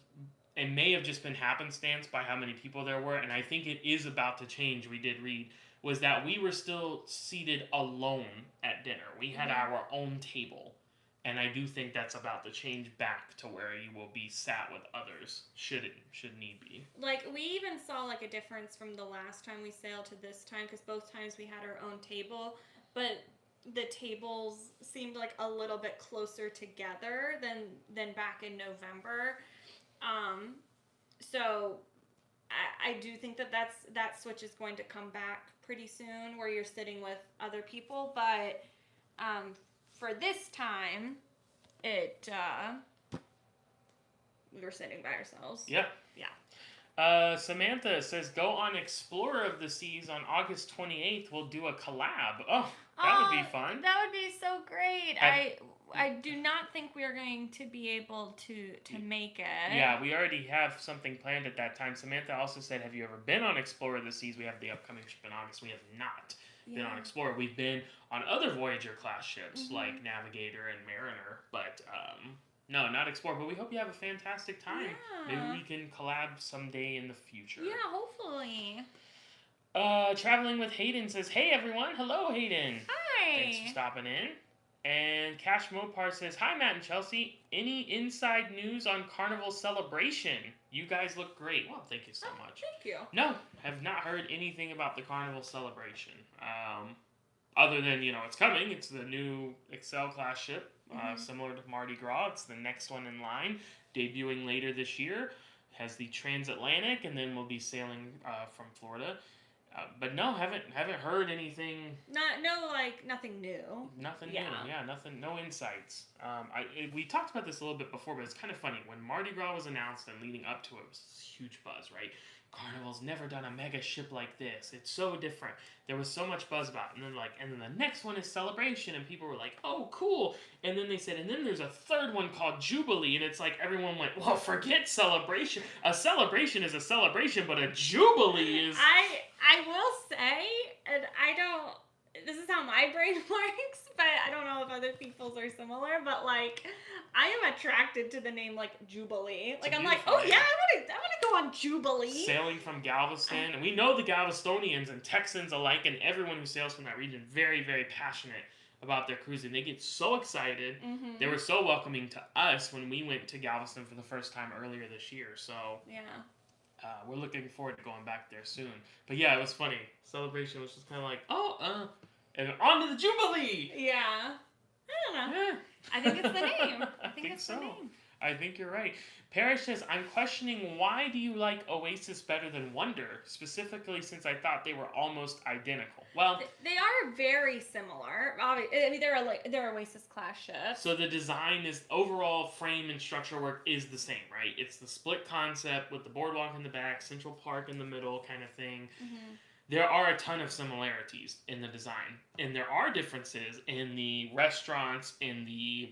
it may have just been happenstance by how many people there were, and I think it is about to change, we did read, was that we were still seated alone at dinner. We had our own table. And I do think that's about to change back to where you will be sat with others, should need be. Like, we even saw, like, a difference from the last time we sailed to this time, because both times we had our own table, but the tables seemed, like, a little bit closer together than back in November. So I do think that switch is going to come back pretty soon, where you're sitting with other people, but for this time, we were sitting by ourselves. Yeah. Yeah. Samantha says, go on Explorer of the Seas on August 28th. We'll do a collab. Oh, that would be fun. That would be so great. I do not think we are going to be able to make it. Yeah, we already have something planned at that time. Samantha also said, have you ever been on Explorer of the Seas? We have the upcoming trip in August. We have not been on Explorer. We've been on other Voyager class ships like Navigator and Mariner, but no, not Explorer. But we hope you have a fantastic time. Yeah. Maybe we can collab someday in the future. Yeah, hopefully. Traveling with Hayden says, hey everyone. Hello, Hayden. Hi. Thanks for stopping in. And Cash Mopar says, hi Matt and Chelsea. Any inside news on Carnival celebration? You guys look great. Well, thank you so much. Thank you. No, have not heard anything about the Carnival celebration. Other than, it's coming. It's the new Excel class ship, similar to Mardi Gras. It's the next one in line, debuting later this year. Has the transatlantic, and then we'll be sailing from Florida. But no, haven't heard anything. Nothing new. Nothing new. Yeah, nothing. No insights. We talked about this a little bit before, but it's kind of funny when Mardi Gras was announced and leading up to it was this huge buzz, right? Carnival's never done a mega ship like this. It's so different. There was so much buzz about it. And then the next one is Celebration, and people were like, oh, cool. And then they said, and then there's a third one called Jubilee, and it's like everyone went, well, forget Celebration. A celebration is a celebration, but a Jubilee is... I will say, and this is how my brain works, but I don't know if other people's are similar, but like, I am attracted to the name like Jubilee. Like, I'm like, oh yeah, I want to go on Jubilee. Sailing from Galveston, and we know the Galvestonians and Texans alike, and everyone who sails from that region, very, very passionate about their cruising. They get so excited. Mm-hmm. They were so welcoming to us when we went to Galveston for the first time earlier this year. So yeah. We're looking forward to going back there soon. But yeah, it was funny. Celebration was just kind of like, and on to the Jubilee! Yeah. I don't know. Yeah. I think it's the name. I think it's so. The name. I think you're right. Parrish says, I'm questioning why do you like Oasis better than Wonder, specifically since I thought they were almost identical. Well, they are very similar. I mean, they're Oasis class ships. So the design is, overall frame and structure work is the same, right? It's the split concept with the boardwalk in the back, Central Park in the middle kind of thing. Mm-hmm. There are a ton of similarities in the design, and there are differences in the restaurants, in the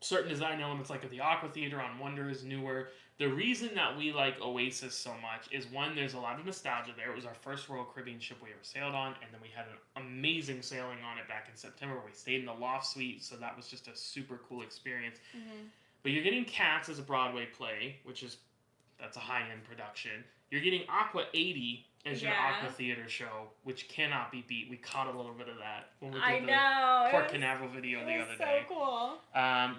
certain design elements, like the Aqua Theater on Wonder is newer. The reason that we like Oasis so much is, one, there's a lot of nostalgia there. It was our first Royal Caribbean ship we ever sailed on, and then we had an amazing sailing on it back in September where we stayed in the loft suite, so that was just a super cool experience. Mm-hmm. But you're getting Cats as a Broadway play, that's a high-end production. You're getting Aqua 80 as your Aqua Theater show, which cannot be beat. We caught a little bit of that when we did the Port Canaveral video the other day. So cool.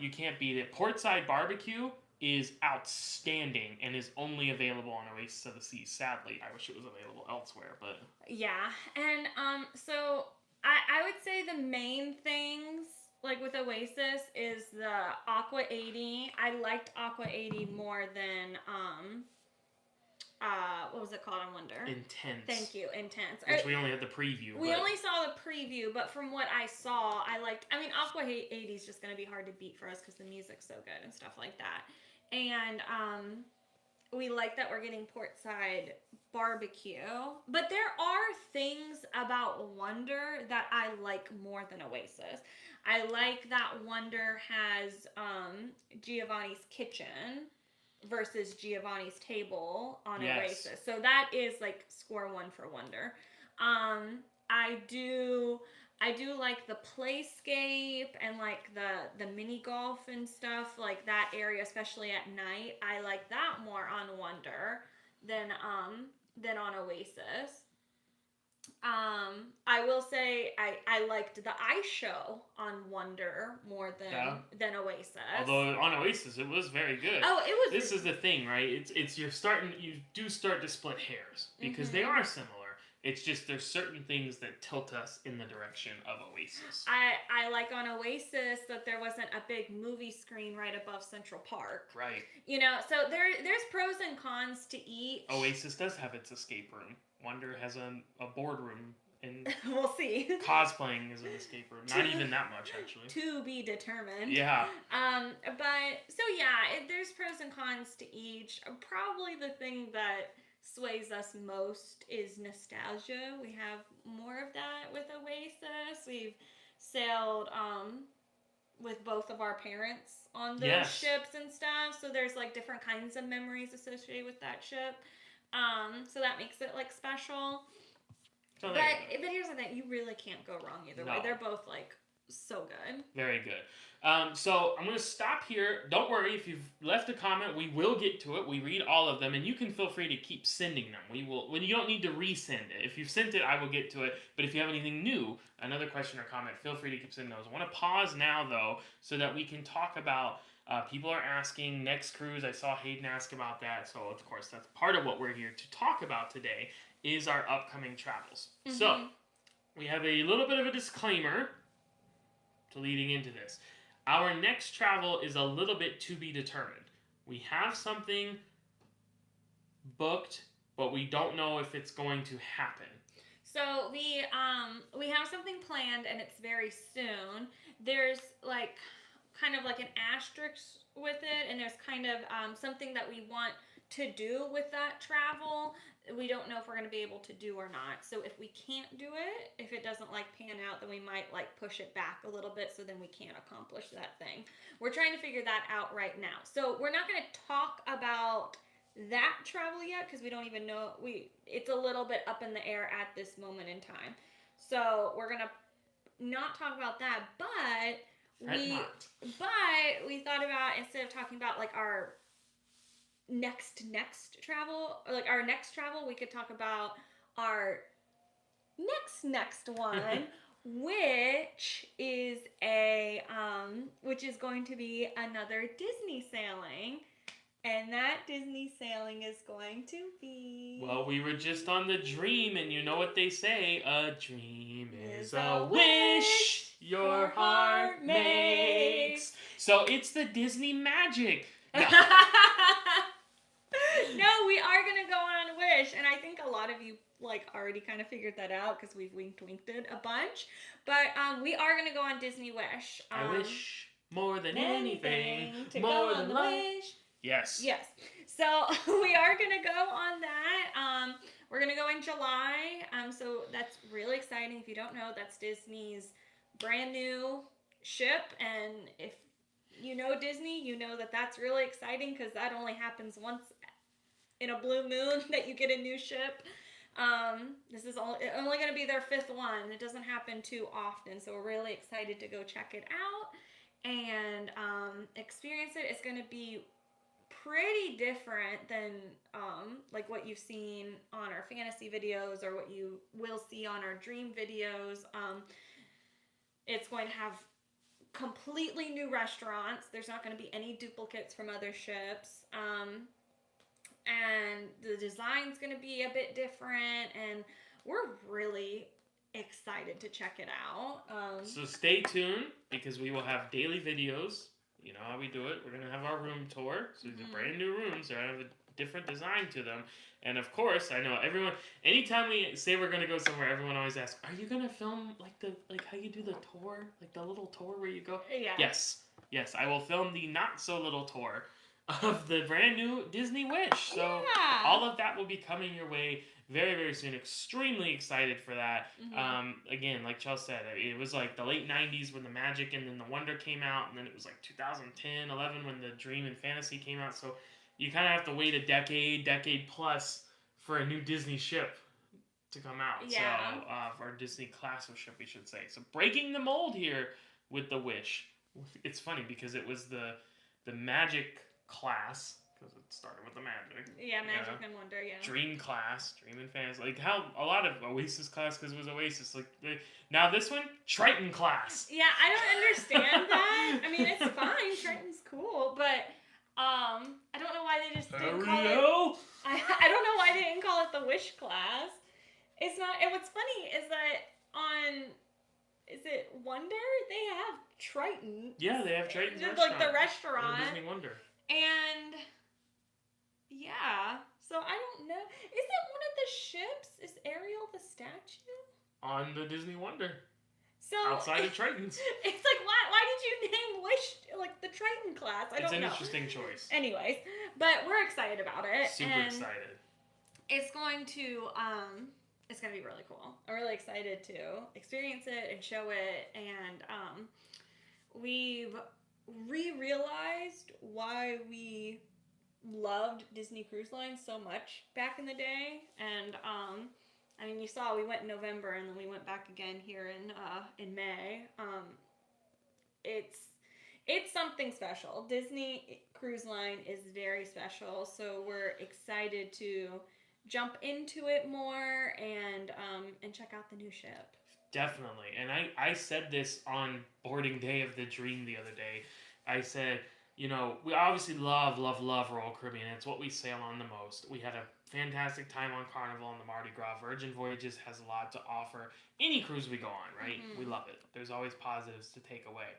You can't beat it. Portside Barbecue is outstanding and is only available on Oasis of the Seas. Sadly, I wish it was available elsewhere, but yeah. And so I would say the main things like with Oasis is the Aqua 80. I liked Aqua 80 more than what was it called on Wonder? Intense. Thank you, Intense. Which we only had the preview. We only saw the preview, but from what I saw, Aqua 80 is just going to be hard to beat for us because the music's so good and stuff like that. And we like that we're getting Portside Barbecue. But there are things about Wonder that I like more than Oasis. I like that Wonder has Giovanni's Kitchen versus Giovanni's Table on Oasis. So that is like score one for Wonder. I do like the playscape and like the mini golf and stuff, like that area, especially at night. I like that more on Wonder than on Oasis. I will say I liked the ice show on Wonder more than Oasis. Although on Oasis it was very good. Oh, it was. This is the thing, right? You do start to split hairs because they are similar. It's just there's certain things that tilt us in the direction of Oasis. I like on Oasis that there wasn't a big movie screen right above Central Park. Right. You know, so there's pros and cons to each. Oasis does have its escape room. Wonder has a boardroom, and we'll see. Cosplaying is an escape room. Not even that much, actually. To be determined. Yeah. But so yeah, there's pros and cons to each. Probably the thing that sways us most is nostalgia. We have more of that with Oasis. We've sailed with both of our parents on those ships and stuff, so there's like different kinds of memories associated with that ship. So that makes it like special. So but here's the thing, you really can't go wrong either way. They're both like so good. Very good. So I'm going to stop here. Don't worry, if you've left a comment, we will get to it. We read all of them, and you can feel free to keep sending them. We will. When you don't need to resend it. If you've sent it, I will get to it. But if you have anything new, another question or comment, feel free to keep sending those. I want to pause now, though, so that we can talk about. People are asking next cruise. I saw Hayden ask about that. So of course, that's part of what we're here to talk about today. Is our upcoming travels. Mm-hmm. So we have a little bit of a disclaimer to leading into this. Our next travel is a little bit to be determined. We have something booked, but we don't know if it's going to happen. So we have something planned, and it's very soon. There's like kind of like an asterisk with it, and there's kind of something that we want to do with that travel. We don't know if we're going to be able to do or not. So if we can't do it, if it doesn't like pan out, then we might like push it back a little bit, so then we can't accomplish that thing. We're trying to figure that out right now. So we're not going to talk about that travel yet because we don't even know. It's a little bit up in the air at this moment in time. So we're going to not talk about that, but we thought about, instead of talking about like our next travel, or like our next travel, we could talk about our next one, which is going to be another Disney sailing. And that Disney sailing is going to be... Well, we were just on the Dream, and you know what they say, a dream is a wish your heart makes. So it's the Disney Magic. No. No, we are going to go on Wish, and I think a lot of you like already kind of figured that out because we've winked it a bunch. But we are going to go on Disney Wish. I wish more than anything to go on the Wish. Yes. So we are going to go on that. We're going to go in July. So that's really exciting. If you don't know, that's Disney's brand new ship. And if you know Disney, you know that that's really exciting because that only happens once in a blue moon that you get a new ship. This is only going to be their 5th one. It doesn't happen too often. So we're really excited to go check it out. and experience it. It's going to be pretty different than like what you've seen on our fantasy videos or what you will see on our dream videos. It's going to have completely new restaurants. There's not going to be any duplicates from other ships. And the design's going to be a bit different, and we're really excited to check it out. So stay tuned, because we will have daily videos. You know how we do it. We're going to have our room tour. So these are brand new rooms. They have a different design to them. And of course, I know everyone, anytime we say we're going to go somewhere, everyone always asks, are you going to film like how you do the tour? Like the little tour where you go? Yeah. Yes, I will film the not so little tour of the brand new Disney Wish. So all of that will be coming your way very, very soon. Extremely excited for that. Again, like Chelsy said, it was like the late 90s when the Magic and then the Wonder came out, and then it was like 2010, 11 when the Dream and Fantasy came out. So you kind of have to wait a decade plus for a new Disney ship to come out. Yeah. So, or Disney class of ship, we should say. So breaking the mold here with the Wish. It's funny because it was the Magic class, because it started with the Magic. Yeah, Magic and Wonder, yeah. Dream class, Dream and Fantasy. Like how a lot of Oasis class, because it was Oasis. Like now this one, Triton class. Yeah, I don't understand that. I mean, it's fine. Triton's cool, but I don't know why they just didn't call it. I don't know why they didn't call it the Wish class. It's not. And what's funny is that on. Is it Wonder? They have Triton. Yeah, they have Triton. Like the restaurant. Disney Wonder. And yeah, so I don't know. Is it one of the ships? Is Ariel the statue? On the Disney Wonder. So outside of Tritons. It's like why did you name Wish like the Triton class? I don't know. It's an interesting choice. Anyways, but we're excited about it. Super excited. It's going to be really cool. I'm really excited to experience it and show it, and we've realized why we loved Disney Cruise Line so much back in the day. And I mean, you saw we went in November, and then we went back again here in May. It's something special. Disney Cruise Line is very special, so we're excited to jump into it more and check out the new ship. Definitely. And I said this on boarding day of the Dream the other day. I said, you know, we obviously love Royal Caribbean. It's what we sail on the most. We had a fantastic time on Carnival and the Mardi Gras. Virgin Voyages has a lot to offer. Any cruise we go on, right? Mm-hmm. We love it. There's always positives to take away.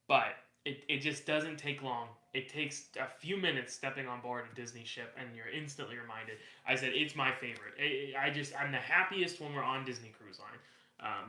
But it just doesn't take long. It takes a few minutes stepping on board a Disney ship, and you're instantly reminded. I said, it's my favorite. I'm the happiest when we're on Disney Cruise Line.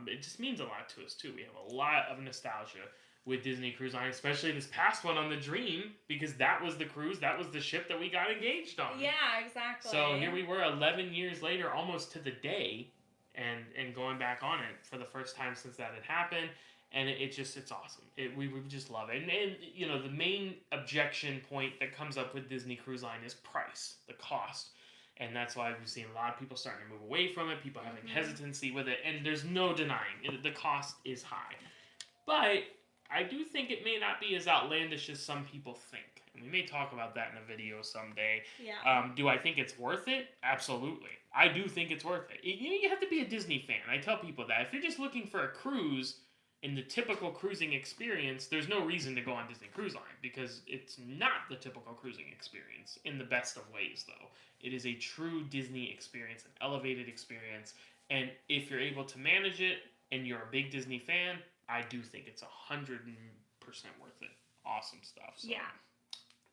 It just means a lot to us, too. We have a lot of nostalgia with Disney Cruise Line, especially this past one on the Dream, because that was the cruise, that was the ship that we got engaged on. Yeah, exactly. So here we were 11 years later, almost to the day, and going back on it for the first time since that had happened. And it's awesome. We just love it. And, you know, the main objection point that comes up with Disney Cruise Line is price, the cost. And that's why we've seen a lot of people starting to move away from it, people having hesitancy with it. And there's no denying it, the cost is high. But I do think it may not be as outlandish as some people think. And we may talk about that in a video someday. Yeah. Do I think it's worth it? Absolutely. I do think it's worth it. You have to be a Disney fan. I tell people that. If you're just looking for a cruise in the typical cruising experience, there's no reason to go on Disney Cruise Line, because it's not the typical cruising experience in the best of ways, though. It is a true Disney experience, an elevated experience, and if you're able to manage it and you're a big Disney fan, I do think it's 100% worth it. Awesome stuff. So. Yeah.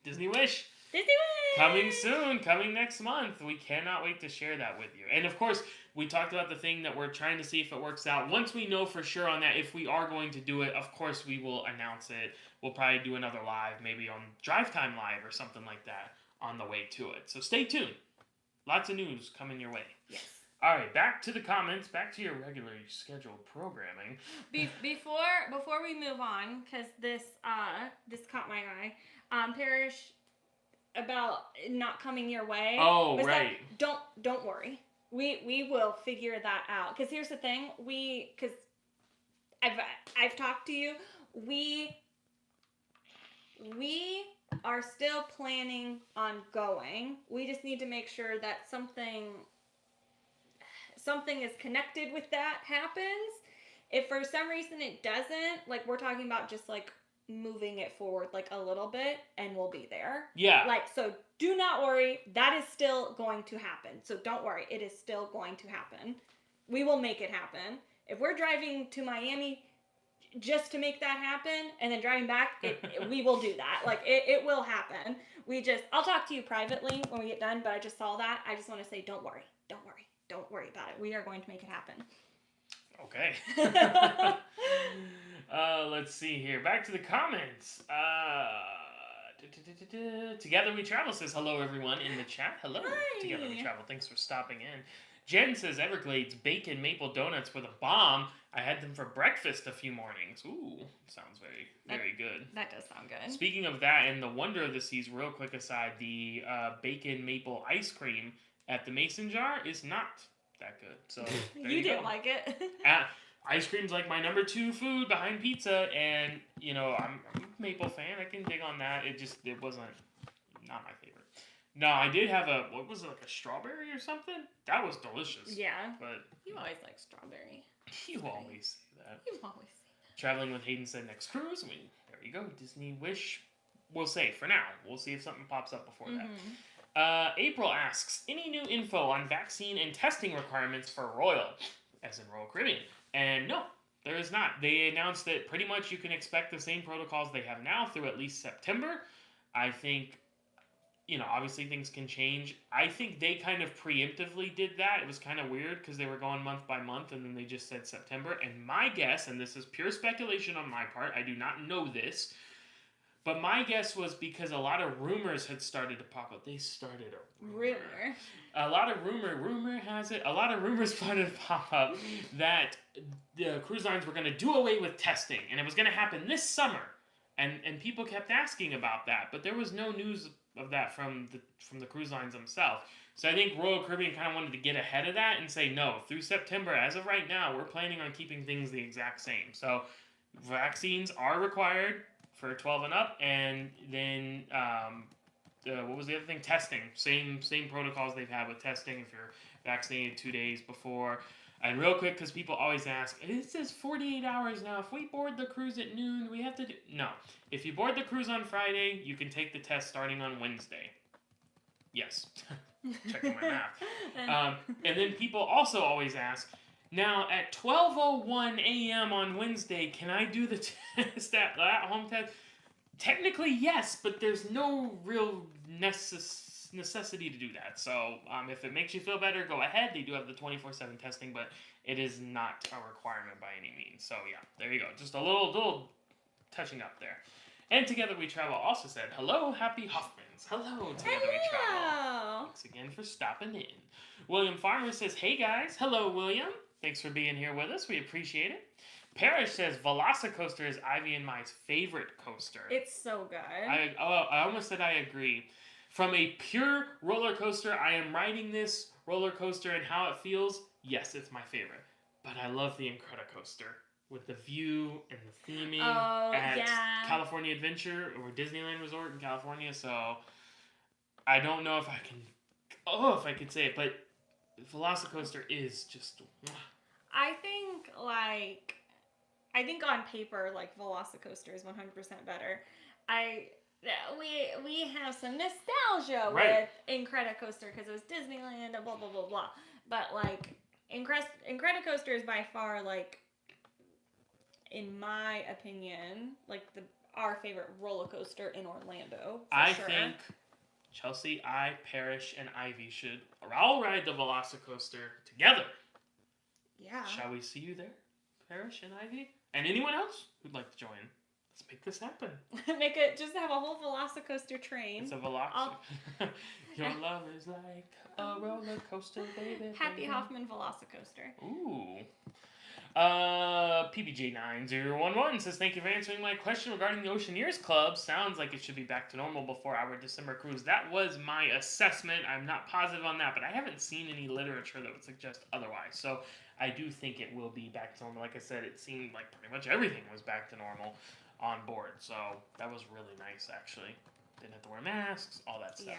Disney Wish! Disney Wish! Coming soon, coming next month. We cannot wait to share that with you. And of course, we talked about the thing that we're trying to see if it works out. Once we know for sure on that, if we are going to do it, of course we will announce it. We'll probably do another live, maybe on Drive Time Live or something like that on the way to it. So stay tuned. Lots of news coming your way. Yes. All right, back to the comments, back to your regularly scheduled programming. Before we move on, because this caught my eye, Parrish, about not coming your way. Oh, right. Don't worry. We will figure that out. Because here's the thing, because I've talked to you, we We are still planning on going. We just need to make sure that something is connected with that happens. If for some reason it doesn't, like we're talking about just like moving it forward like a little bit and we'll be there. Yeah. Like, so do not worry. That is still going to happen. So don't worry. It is still going to happen. We will make it happen. If we're driving to Miami just to make that happen and then driving back, we will do that. Like, it will happen. I'll talk to you privately when we get done, but I just saw that. I just want to say, don't worry. Don't worry. Don't worry about it. We are going to make it happen. Okay. Let's see here. Back to the comments. Together We Travel says hello, everyone in the chat. Hello. Hi. Together We Travel. Thanks for stopping in. Jen says Everglades bacon maple donuts were the bomb. I had them for breakfast a few mornings. Ooh, sounds very, very good. That does sound good. Speaking of that and the wonder of the seas, real quick aside, the bacon maple ice cream at the Mason Jar is not that good. So there you didn't like it. Ice cream's like my number 2 food behind pizza, and you know I'm a maple fan. I can dig on that. It wasn't not my favorite. No, I did have what was it, like a strawberry or something? That was delicious. Yeah. But you always like strawberry. You always say that. You always say that. Traveling with Hayden said next cruise. There you go. Disney Wish. We'll say for now. We'll see if something pops up before that. April asks, any new info on vaccine and testing requirements for Royal, as in Royal Caribbean? And no, there is not. They announced that pretty much you can expect the same protocols they have now through at least September. I think, obviously things can change. I think they kind of preemptively did that. It was kind of weird because they were going month by month and then they just said September. And my guess, and this is pure speculation on my part, I do not know this, but my guess was because a lot of rumors had started to pop up. They started a rumor. A lot of rumor has it, a lot of rumors started to pop up that the cruise lines were going to do away with testing, and it was going to happen this summer. And people kept asking about that, but there was no news of that from the cruise lines themselves. So I think Royal Caribbean kind of wanted to get ahead of that and say, no, through September, as of right now, we're planning on keeping things the exact same. So vaccines are required for 12 and up, and then what was the other thing? Testing. Same protocols they've had with testing if you're vaccinated 2 days before. And real quick, because people always ask, it says 48 hours now. If we board the cruise at noon, we have to do... No. If you board the cruise on Friday, you can take the test starting on Wednesday. Yes. Checking my math. And then people also always ask, now at 12:01 a.m. on Wednesday, can I do the test at home test? Technically, yes, but there's no real necessity to do that. So if it makes you feel better, go ahead. They do have the 24/7 testing, but it is not a requirement by any means. So yeah, there you go. Just a little touching up there. And Together We Travel also said, hello, happy Hoffmans. Hello, Together We Travel. Thanks again for stopping in. William Farmer says, hey guys. Hello, William. Thanks for being here with us. We appreciate it. Parrish says, Velocicoaster is Ivy and my favorite coaster. It's so good. I almost said I agree. From a pure roller coaster, I am riding this roller coaster and how it feels. Yes, it's my favorite. But I love the Incredicoaster with the view and the theming at California Adventure or Disneyland Resort in California. So I don't know if I could say it, but Velocicoaster is just... I think on paper, like, Velocicoaster is 100% better. We have some nostalgia with Incredicoaster because it was Disneyland and blah, blah, blah, blah. But, like, Incredicoaster is by far, like, in my opinion, like, our favorite roller coaster in Orlando. I think Chelsea, Parrish, and Ivy should all ride the Velocicoaster together. Yeah. Shall we see you there, Parrish and Ivy? And anyone else who'd like to join? Let's make this happen. Just have a whole Velocicoaster train. It's a Velocicoaster. Your love is like a roller coaster, baby. Happy-Hoffman Velocicoaster. Ooh. PBJ9011 says, thank you for answering my question regarding the Oceaneers Club. Sounds like it should be back to normal before our December cruise. That was my assessment. I'm not positive on that, but I haven't seen any literature that would suggest otherwise. So I do think it will be back to normal. Like I said, it seemed like pretty much everything was back to normal. on board. So that was really nice, actually. Didn't have to wear masks, all that stuff.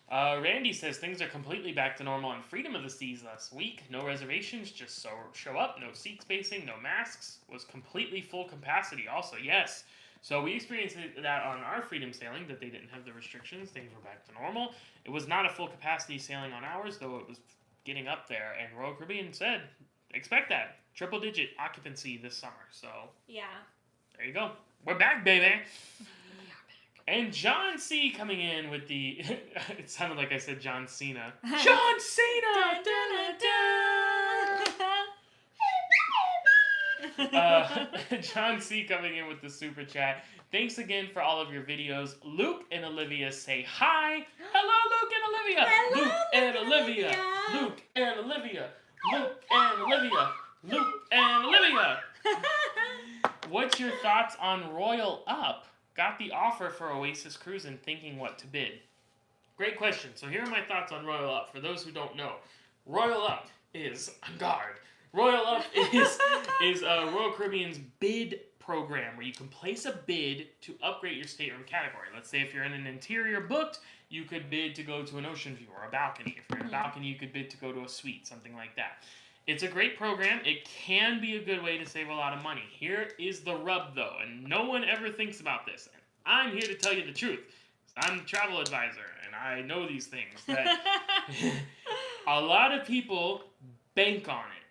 Yeah. Randy says things are completely back to normal on Freedom of the Seas last week. No reservations, just show up. No seat spacing, no masks. Was completely full capacity also, yes. So we experienced that on our Freedom sailing, that they didn't have the restrictions. Things were back to normal. It was not a full capacity sailing on ours, though it was getting up there. And Royal Caribbean said, expect that. Triple-digit occupancy this summer. So yeah. There you go. We're back, baby. And John C. coming in with the... it sounded like I said John Cena. John Cena! John C. coming in with the super chat. Thanks again for all of your videos. Luke and Olivia say hi. Hello, Luke and Olivia. Hello, Luke and Olivia. Luke and Olivia. Luke and Olivia. Luke and Olivia. What's your thoughts on Royal Up? Got the offer for Oasis Cruise and thinking what to bid. Great question. So here are my thoughts on Royal Up. For those who don't know, Royal Up is Royal Up is Royal Caribbean's bid program where you can place a bid to upgrade your stateroom category. Let's say if you're in an interior booked, you could bid to go to an ocean view or a balcony. If you're in a balcony, you could bid to go to a suite, something like that. It's a great program. It can be a good way to save a lot of money. Here is the rub, though, and no one ever thinks about this. And I'm here to tell you the truth. I'm a travel advisor, and I know these things. That a lot of people bank on it,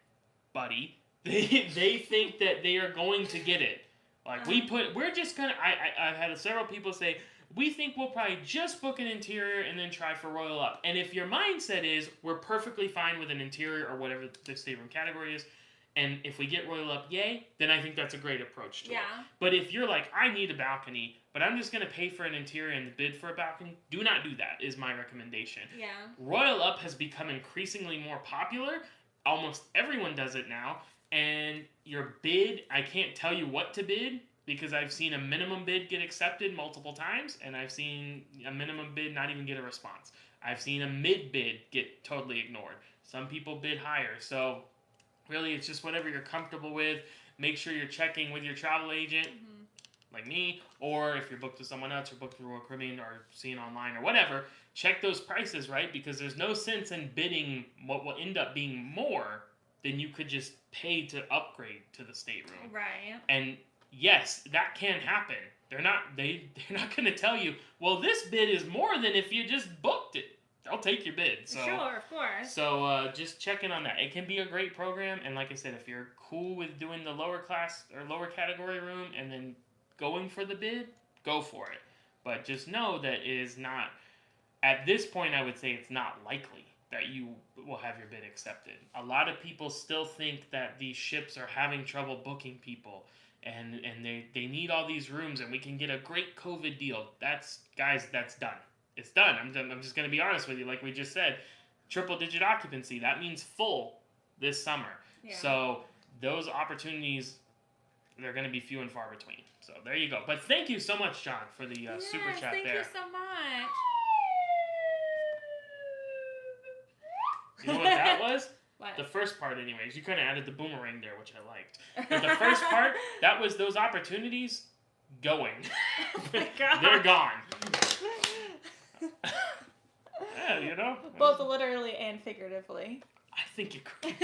buddy. They think that they are going to get it. Like, we're just going to... I've had several people say, we think we'll probably just book an interior and then try for Royal Up. And if your mindset is, we're perfectly fine with an interior or whatever the stateroom category is, and if we get Royal Up, yay, then I think that's a great approach to it. But if you're like, I need a balcony, but I'm just going to pay for an interior and bid for a balcony, do not do that, is my recommendation. Yeah. Royal Up has become increasingly more popular. Almost everyone does it now. And your bid, I can't tell you what to bid, because I've seen a minimum bid get accepted multiple times, and I've seen a minimum bid not even get a response. I've seen a mid-bid get totally ignored. Some people bid higher. So really, it's just whatever you're comfortable with. Make sure you're checking with your travel agent, like me, or if you're booked with someone else or booked through Royal Caribbean or seeing online or whatever, check those prices, right? Because there's no sense in bidding what will end up being more than you could just pay to upgrade to the stateroom. Right. And yes, that can happen. They're not going to tell you, well, this bid is more than if you just booked it. They'll take your bid. So, sure, of course. So just check in on that. It can be a great program. And like I said, if you're cool with doing the lower class or lower category room and then going for the bid, go for it. But just know that it is not, at this point, I would say it's not likely that you will have your bid accepted. A lot of people still think that these ships are having trouble booking people. And they need all these rooms, and we can get a great COVID deal. That's done. It's done. I'm just going to be honest with you. Like we just said, triple-digit occupancy. That means full this summer. Yeah. So those opportunities, they're going to be few and far between. So there you go. But thank you so much, John, for the super chat thank there. Thank you so much. You know what that was? What? The first part, anyways. You kind of added the boomerang there, which I liked. But the first part, that was those opportunities going. Oh my God. They're gone. Yeah, you know? Both literally and figuratively. I think you're correct.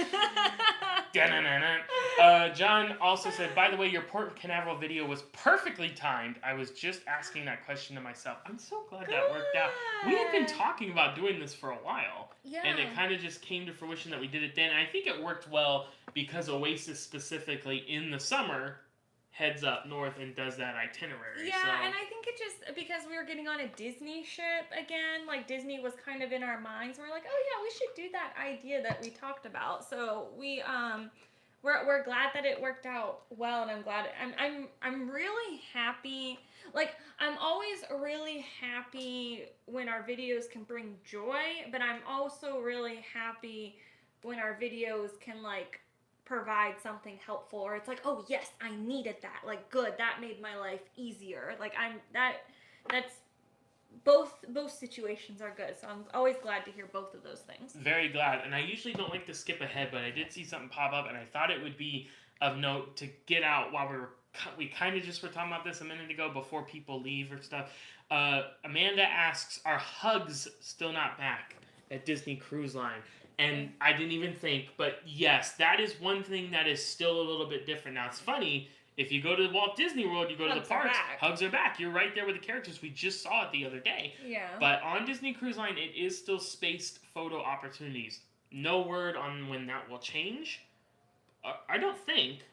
John also said, by the way, your Port Canaveral video was perfectly timed. I was just asking that question to myself. I'm so glad that worked out. We had been talking about doing this for a while. Yeah. And it kind of just came to fruition that we did it then. I think it worked well because Oasis specifically in the summer heads up north and does that itinerary. Yeah, so. And I think it just, because we were getting on a Disney ship again, like Disney was kind of in our minds. We're like, oh yeah, we should do that idea that we talked about. So we're glad that it worked out well, and I'm glad, I'm really happy. Like, I'm always really happy when our videos can bring joy, but I'm also really happy when our videos can, like, provide something helpful, or it's like, oh yes, I needed that, like, good, that made my life easier. Like, that's both situations are good, so I'm always glad to hear both of those things. Very glad. And I usually don't like to skip ahead, but I did see something pop up, and I thought it would be of note to get out while we were we kind of just were talking about this a minute ago before people leave or stuff. Amanda asks, are hugs still not back at Disney Cruise Line? And I didn't even think, but yes, that is one thing that is still a little bit different. Now, it's funny, if you go to Walt Disney World, you go to the parks, hugs are back. You're right there with the characters. We just saw it the other day. Yeah. But on Disney Cruise Line, it is still spaced photo opportunities. No word on when that will change. I don't think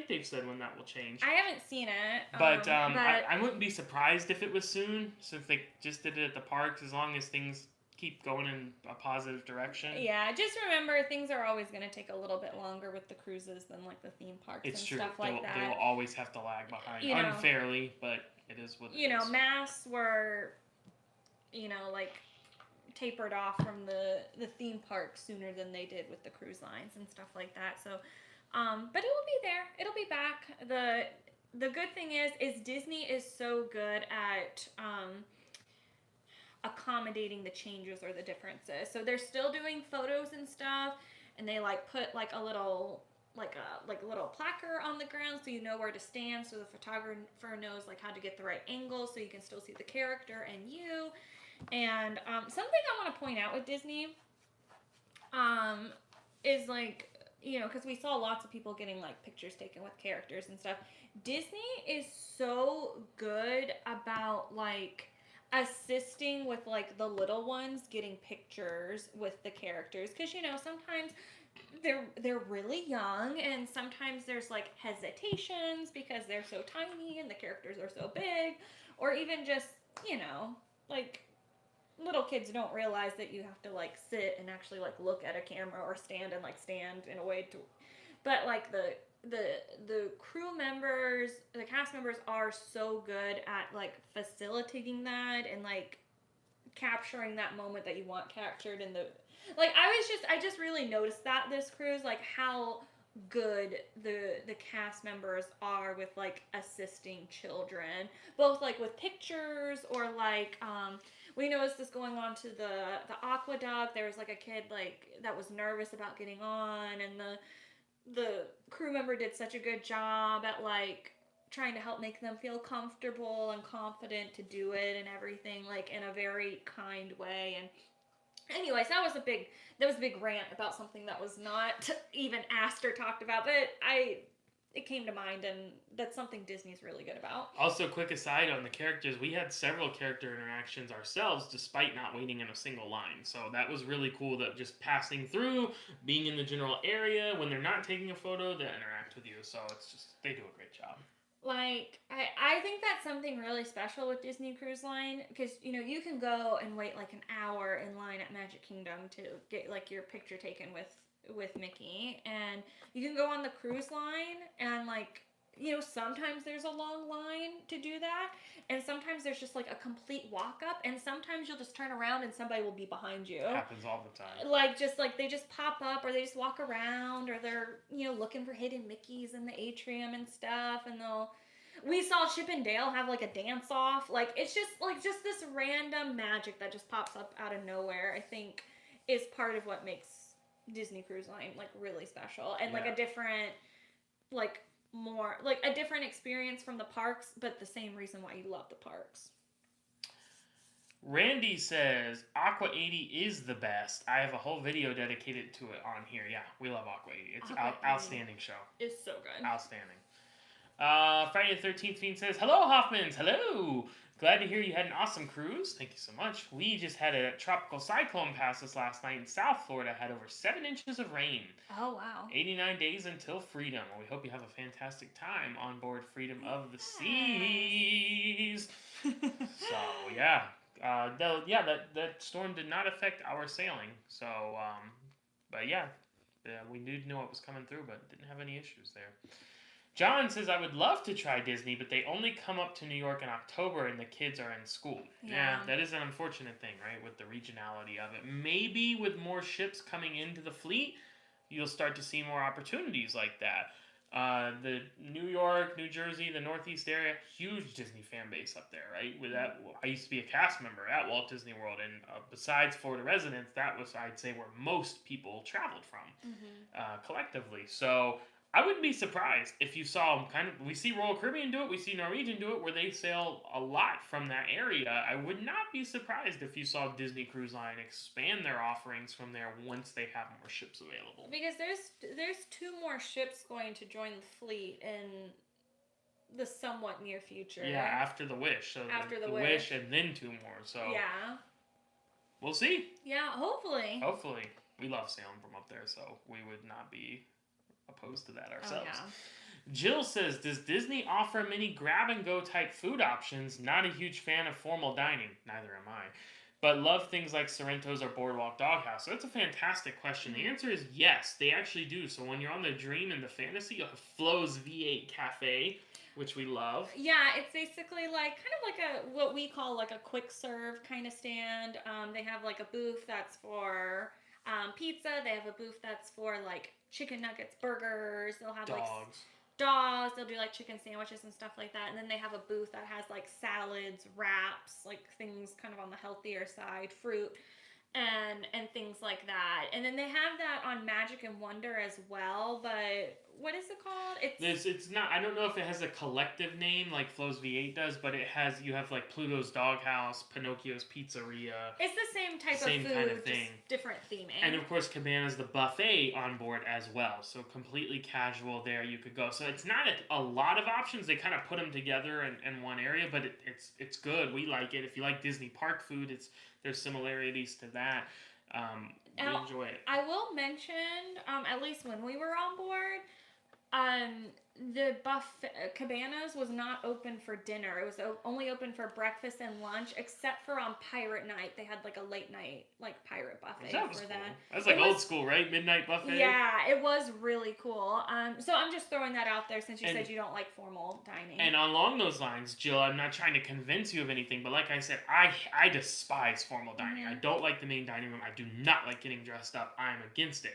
they've said when that will change. I haven't seen it. But I wouldn't be surprised if it was soon, since they just did it at the parks, as long as things keep going in a positive direction. Yeah, just remember, things are always going to take a little bit longer with the cruises than like the theme parks stuff like that. They will always have to lag behind, unfairly, but it is what it is. Masks were, like tapered off from the theme parks sooner than they did with the cruise lines and stuff like that. So, but it will be there. It'll be back. The good thing is Disney is so good at accommodating the changes or the differences. So they're still doing photos and stuff, and they like put like a little little placard on the ground so you know where to stand, so the photographer knows like how to get the right angle so you can still see the character and you. And something I want to point out with Disney is like, because we saw lots of people getting like pictures taken with characters and stuff. Disney is so good about like assisting with like the little ones getting pictures with the characters, because sometimes they're really young, and sometimes there's like hesitations because they're so tiny and the characters are so big, or even just like little kids don't realize that you have to like sit and actually like look at a camera or stand in a way to, but like the crew members, the cast members are so good at like facilitating that and like capturing that moment that you want captured in the, like I just really noticed that this cruise, like how good the cast members are with like assisting children, both like with pictures or like we noticed this going on to the aqueduct. There was like a kid like that was nervous about getting on, and the crew member did such a good job at like trying to help make them feel comfortable and confident to do it and everything, like in a very kind way. And anyways, that was a big rant about something that was not even asked or talked about, but it came to mind, and that's something Disney's really good about. Also, quick aside on the characters, we had several character interactions ourselves despite not waiting in a single line. So that was really cool, that just passing through, being in the general area, when they're not taking a photo, they interact with you. So it's just, they do a great job. Like, I think that's something really special with Disney Cruise Line, because, you can go and wait like an hour in line at Magic Kingdom to get like your picture taken with Mickey, and you can go on the cruise line and like, sometimes there's a long line to do that, and sometimes there's just like a complete walk up, and sometimes you'll just turn around and somebody will be behind you. It happens all the time. Like just like they just pop up, or they just walk around, or they're looking for hidden Mickeys in the atrium and stuff, and we saw Chip and Dale have like a dance off. Like it's just this random magic that just pops up out of nowhere, I think is part of what makes Disney Cruise Line like really special, and like a different a different experience from the parks, but the same reason why you love the parks. Randy says Aqua 80 is the best. I have a whole video dedicated to it on here. Yeah, we love Aqua 80. It's an outstanding show. It's so good. Outstanding. Friday the 13th Fiend says, hello, Hoffmans. Hello. Glad to hear you had an awesome cruise. Thank you so much. We just had a tropical cyclone pass us last night in South Florida. Had over 7 inches of rain. Oh, wow. 89 days until freedom. Well, we hope you have a fantastic time on board Freedom of the Seas. So, yeah. That storm did not affect our sailing. So, but yeah, we did know it was coming through, but didn't have any issues there. John says, I would love to try Disney, but they only come up to New York in October and the kids are in school. Yeah, that is an unfortunate thing, right, with the regionality of it. Maybe with more ships coming into the fleet, you'll start to see more opportunities like that. The New York, New Jersey, the Northeast area, huge Disney fan base up there, right? With that, I used to be a cast member at Walt Disney World, and besides Florida residents, that was, I'd say, where most people traveled from collectively. So I wouldn't be surprised if you saw we see Royal Caribbean do it, we see Norwegian do it, where they sail a lot from that area. I would not be surprised if you saw Disney Cruise Line expand their offerings from there once they have more ships available. Because there's 2 more ships going to join the fleet in the somewhat near future. Yeah, after the Wish. So after the Wish and then 2 more. So yeah, we'll see. Yeah, hopefully. Hopefully. We love sailing from up there, so we would not be opposed to that ourselves. Oh, yeah. Jill says, does Disney offer many grab-and-go type food options? Not a huge fan of formal dining. Neither am I. But love things like Sorrento's or Boardwalk Doghouse. So that's a fantastic question. The answer is yes, they actually do. So when you're on the Dream and the Fantasy, you'll have Flo's V8 Cafe, which we love. Yeah, it's basically like kind of like what we call like a quick serve kind of stand. They have like a booth that's for pizza. They have a booth that's for like chicken nuggets, burgers. They'll have dogs. They'll do like chicken sandwiches and stuff like that. And then they have a booth that has like salads, wraps, like things kind of on the healthier side, fruit. And things like that. And then they have that on Magic and Wonder as well, but what is it called? It's not, I don't know if it has a collective name like Flo's V8 does, but you have like Pluto's Doghouse, Pinocchio's Pizzeria. It's the same type of food, kind of thing. Just different theming. And of course Cabana's the buffet on board as well, so completely casual there you could go. So it's not a lot of options, they kind of put them together in one area, but it's good, we like it. If you like Disney park food, there's similarities to that. We enjoy it. I will mention, at least when we were on board, the Cabanas was not open for dinner. It was only open for breakfast and lunch, except for on Pirate Night. They had like a late night like pirate buffet that for cool. that. That's like old school, right? Midnight buffet. Yeah, it was really cool. So I'm just throwing that out there since you said you don't like formal dining. And along those lines, Jill, I'm not trying to convince you of anything, but like I said, I despise formal dining. Mm-hmm. I don't like the main dining room. I do not like getting dressed up. I'm against it.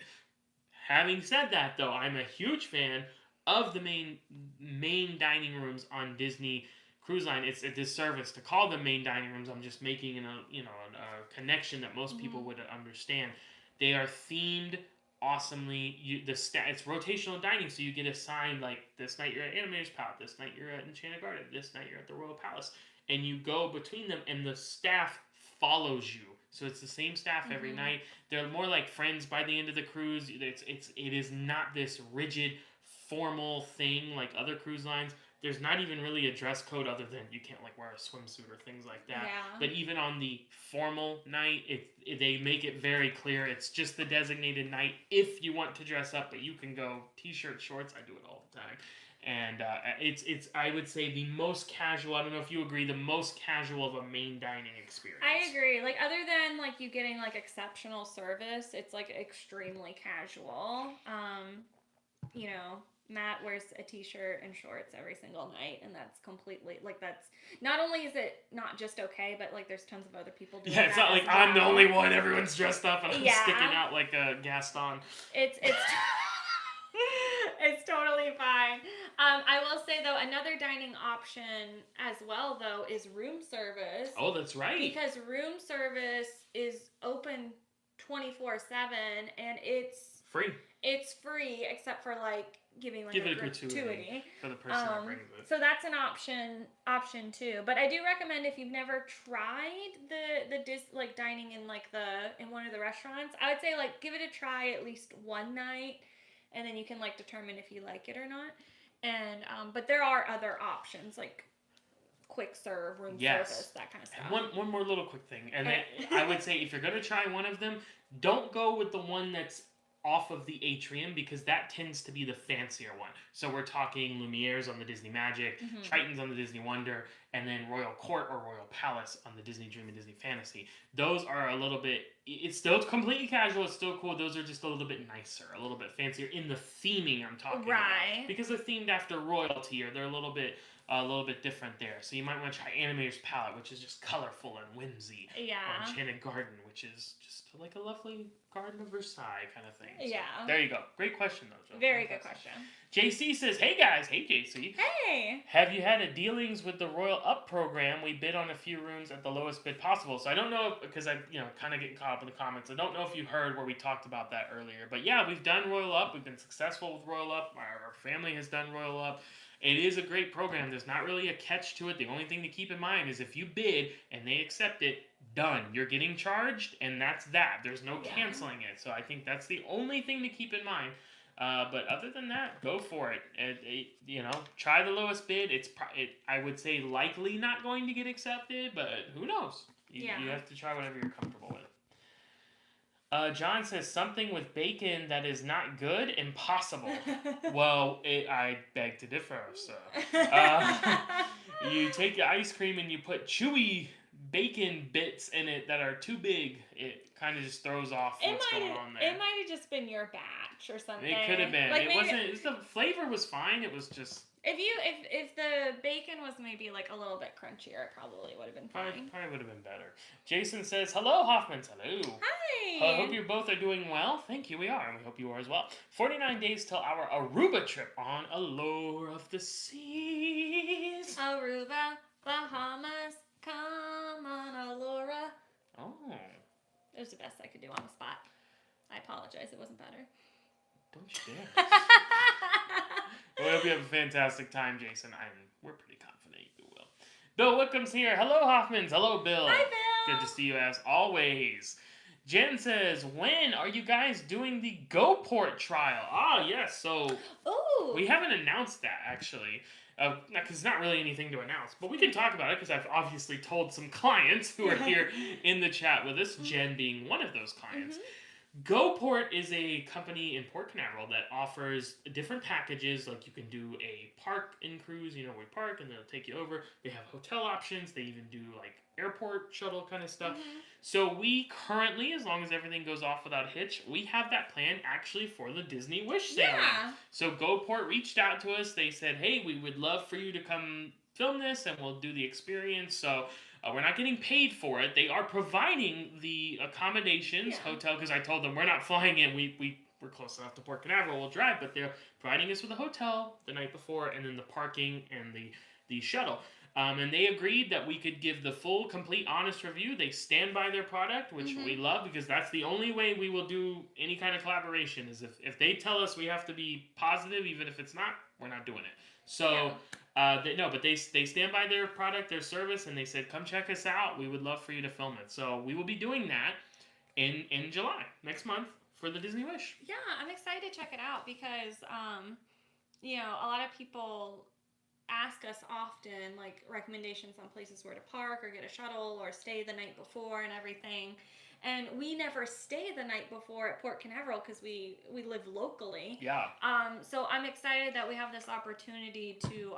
Having said that, though, I'm a huge fan of the main dining rooms on Disney Cruise Line. It's a disservice to call them main dining rooms. I'm just making a connection that most people would understand. They are themed awesomely. It's rotational dining, so you get assigned like this night you're at Animator's Palette, this night you're at Enchanted Garden, this night you're at the Royal Palace, and you go between them, and the staff follows you. So it's the same staff every night. They're more like friends by the end of the cruise. It is not this rigid, formal thing like other cruise lines. There's not even really a dress code other than you can't like wear a swimsuit or things like that. Yeah. But even on the formal night, they make it very clear it's just the designated night if you want to dress up, but you can go t-shirt, shorts. I do it all the time. And it's I would say the most casual, I don't know if you agree, the most casual of a main dining experience. I agree. Like other than like you getting like exceptional service, it's like extremely casual. Matt wears a t-shirt and shorts every single night, and that's completely like that's not only is it not just okay, but like there's tons of other people doing that. Yeah, it's not like I'm the only one. Everyone's dressed up and I'm sticking out like a Gaston. It's it's totally fine. I will say though, another dining option as well though is room service. Oh, that's right. Because room service is open 24/7 and it's free. It's free except for like giving like a gratuity for the person that brings it. So that's an option too. But I do recommend if you've never tried the dining in in one of the restaurants, I would say like give it a try at least one night, and then you can like determine if you like it or not. And but there are other options like quick serve, room service, that kind of stuff. And one more little quick thing, and I would say if you're gonna try one of them, don't go with the one that's off of the atrium, because that tends to be the fancier one. So we're talking Lumiere's on the Disney Magic, Triton's on the Disney Wonder, and then Royal Court or Royal Palace on the Disney Dream and Disney Fantasy. Those are a little bit, it's still completely casual, it's still cool. Those are just a little bit nicer, a little bit fancier in the theming I'm talking about. Because they're themed after royalty, or they're a little bit a little bit different there. So you might want to try Animator's Palette, which is just colorful and whimsy. Yeah. Or Enchanted Garden, which is just like a lovely Garden of Versailles kind of thing. So yeah. There you go. Great question, though, Joe. Very good question. JC says, hey guys. Hey, JC. Hey. Have you had a dealings with the Royal Up program? We bid on a few rooms at the lowest bid possible. So I don't know, because I, kind of getting caught up in the comments. I don't know if you heard where we talked about that earlier. But yeah, we've done Royal Up. We've been successful with Royal Up. Our family has done Royal Up. It is a great program. There's not really a catch to it. The only thing to keep in mind is if you bid and they accept it, done. You're getting charged, and that's that. There's no canceling it. So I think that's the only thing to keep in mind. But other than that, go for it. Try the lowest bid. I would say likely not going to get accepted, but who knows? You have to try whatever you're comfortable with. John says, something with bacon that is not good? Impossible. Well, I beg to differ, sir. You take the ice cream and you put chewy bacon bits in it that are too big. It kind of just throws off what's going on there. It might have just been your batch or something. It could have been. Like the flavor was fine. It was just... If the bacon was maybe like a little bit crunchier, it probably would have been fine. Probably would have been better. Jason says, hello, Hoffmans. Hello. Hi. I hope you both are doing well. Thank you, we are, and we hope you are as well. 49 days till our Aruba trip on Allure of the Seas. Aruba, Bahamas, come on, Allura. Oh. It was the best I could do on the spot. I apologize, it wasn't better. Don't you dare. Well, I hope you have a fantastic time, Jason. We're pretty confident you will. Bill Wickham's here. Hello, Hoffmans. Hello, Bill. Hi, Bill. Good to see you as always. Jen says, when are you guys doing the GoPort trial? Ah, yes. So we haven't announced that, actually. Because it's not really anything to announce. But we can talk about it, because I've obviously told some clients who are here in the chat with us, Jen being one of those clients. Mm-hmm. GoPort is a company in Port Canaveral that offers different packages. Like you can do a park and cruise, we park and they'll take you over. They have hotel options. They even do like airport shuttle kind of stuff. Mm-hmm. So we currently, as long as everything goes off without a hitch, we have that plan actually for the Disney Wish sailing. Yeah. So GoPort reached out to us. They said, hey, we would love for you to come film this and we'll do the experience. So we're not getting paid for it. They are providing the accommodations, hotel, because I told them we're not flying in. We're close enough to Port Canaveral. We'll drive, but they're providing us with a hotel the night before and then the parking and the shuttle. And they agreed that we could give the full, complete, honest review. They stand by their product, which we love, because that's the only way we will do any kind of collaboration is if they tell us we have to be positive, even if it's not, we're not doing it. So... but they stand by their product, their service, and they said, come check us out. We would love for you to film it. So we will be doing that in July, next month, for the Disney Wish. Yeah, I'm excited to check it out because, a lot of people ask us often, like, recommendations on places where to park or get a shuttle or stay the night before and everything. And we never stay the night before at Port Canaveral because we live locally. Yeah. So I'm excited that we have this opportunity to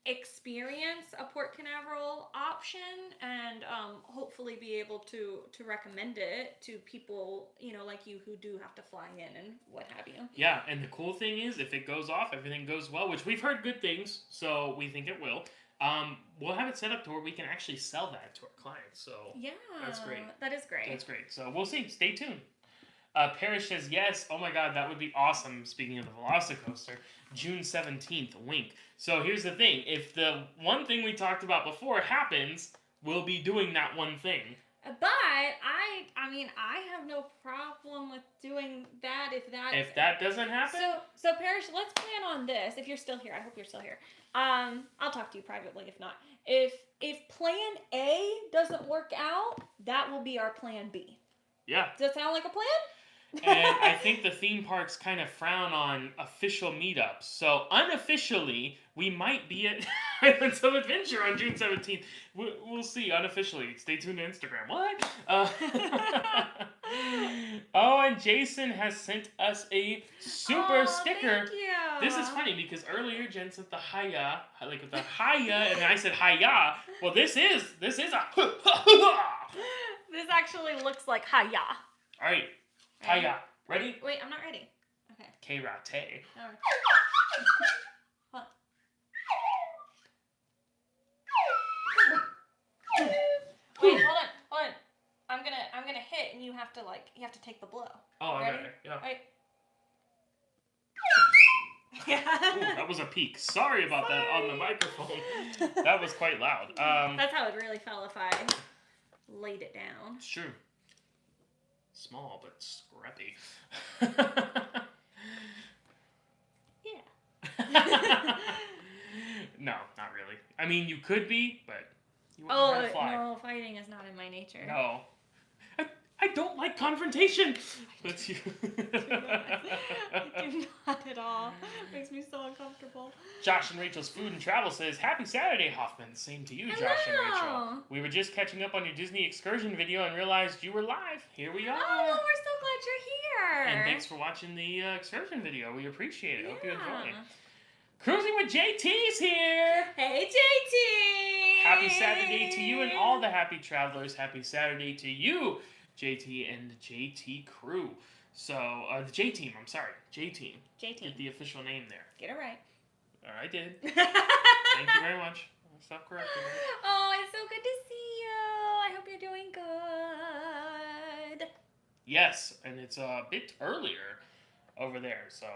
experience a Port Canaveral option and hopefully be able to recommend it to people, like you who do have to fly in and what have you. Yeah, and the cool thing is if it goes off, everything goes well, which we've heard good things, so we think it will. We'll have it set up to where we can actually sell that to our clients. So yeah, that's great. That is great. That's great. So we'll see. Stay tuned. Parrish says, yes. Oh my God, that would be awesome. Speaking of the Velocicoaster, June 17th, wink. So here's the thing. If the one thing we talked about before happens, we'll be doing that one thing. But I have no problem with doing that if that doesn't happen. So Parrish, let's plan on this. If you're still here, I hope you're still here. I'll talk to you privately if not. If plan A doesn't work out, that will be our plan B. Yeah. Does that sound like a plan? And I think the theme parks kind of frown on official meetups. So unofficially, we might be at Islands of Adventure on June 17th. We'll see unofficially. Stay tuned to Instagram. What? Oh, and Jason has sent us a super sticker. Thank you. This is funny because earlier Jen sent the hiya, like with the hiya, and I said hiya. Well, this is a This actually looks like hiya. All right. Hiya. Ready? Wait, I'm not ready. Okay. Karate. What? have to take the blow. Oh, ready? Okay. Yeah. Right. Yeah. Ooh, that was a peak. Sorry about that on the microphone. That was quite loud. That's how it really fell if I laid it down. It's true. Small but scrappy. Yeah. No, not really. I mean, you could be, but you wouldn't know how to fly. No, fighting is not in my nature. No. I don't like confrontation. That's you. I do not at all. It makes me so uncomfortable. Josh and Rachel's Food and Travel says, Happy Saturday, Hoffman. Same to you, Josh and Rachel. We were just catching up on your Disney excursion video and realized you were live. Here we are. Oh, we're so glad you're here. And thanks for watching the excursion video. We appreciate it. Yeah. Hope you enjoy it. Cruising with JT's here. Hey, JT. Happy Saturday to you and all the happy travelers. Happy Saturday to you, JT and the JT crew. So, the J-Team, I'm sorry. J-Team. J-Team. Get the official name there. Get it right. I did. Thank you very much. Stop correcting me. Oh, it's so good to see you. I hope you're doing good. Yes, and it's a bit earlier over there, so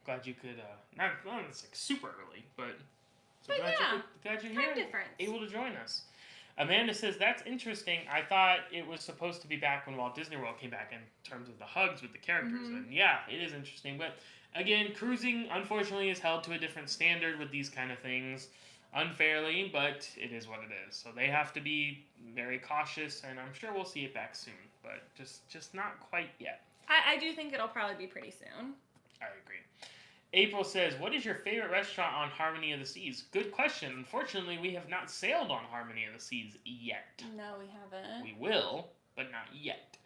glad you could, not it's like super early, but glad you're here, able to join us. Amanda says, that's interesting. I thought it was supposed to be back when Walt Disney World came back in terms of the hugs with the characters. Mm-hmm. And yeah, it is interesting. But again, cruising, unfortunately, is held to a different standard with these kind of things. Unfairly, but it is what it is. So they have to be very cautious, and I'm sure we'll see it back soon. But just not quite yet. I do think it'll probably be pretty soon. I agree. April says, what is your favorite restaurant on Harmony of the Seas? Good question. Unfortunately, we have not sailed on Harmony of the Seas yet. No, we haven't. We will, but not yet.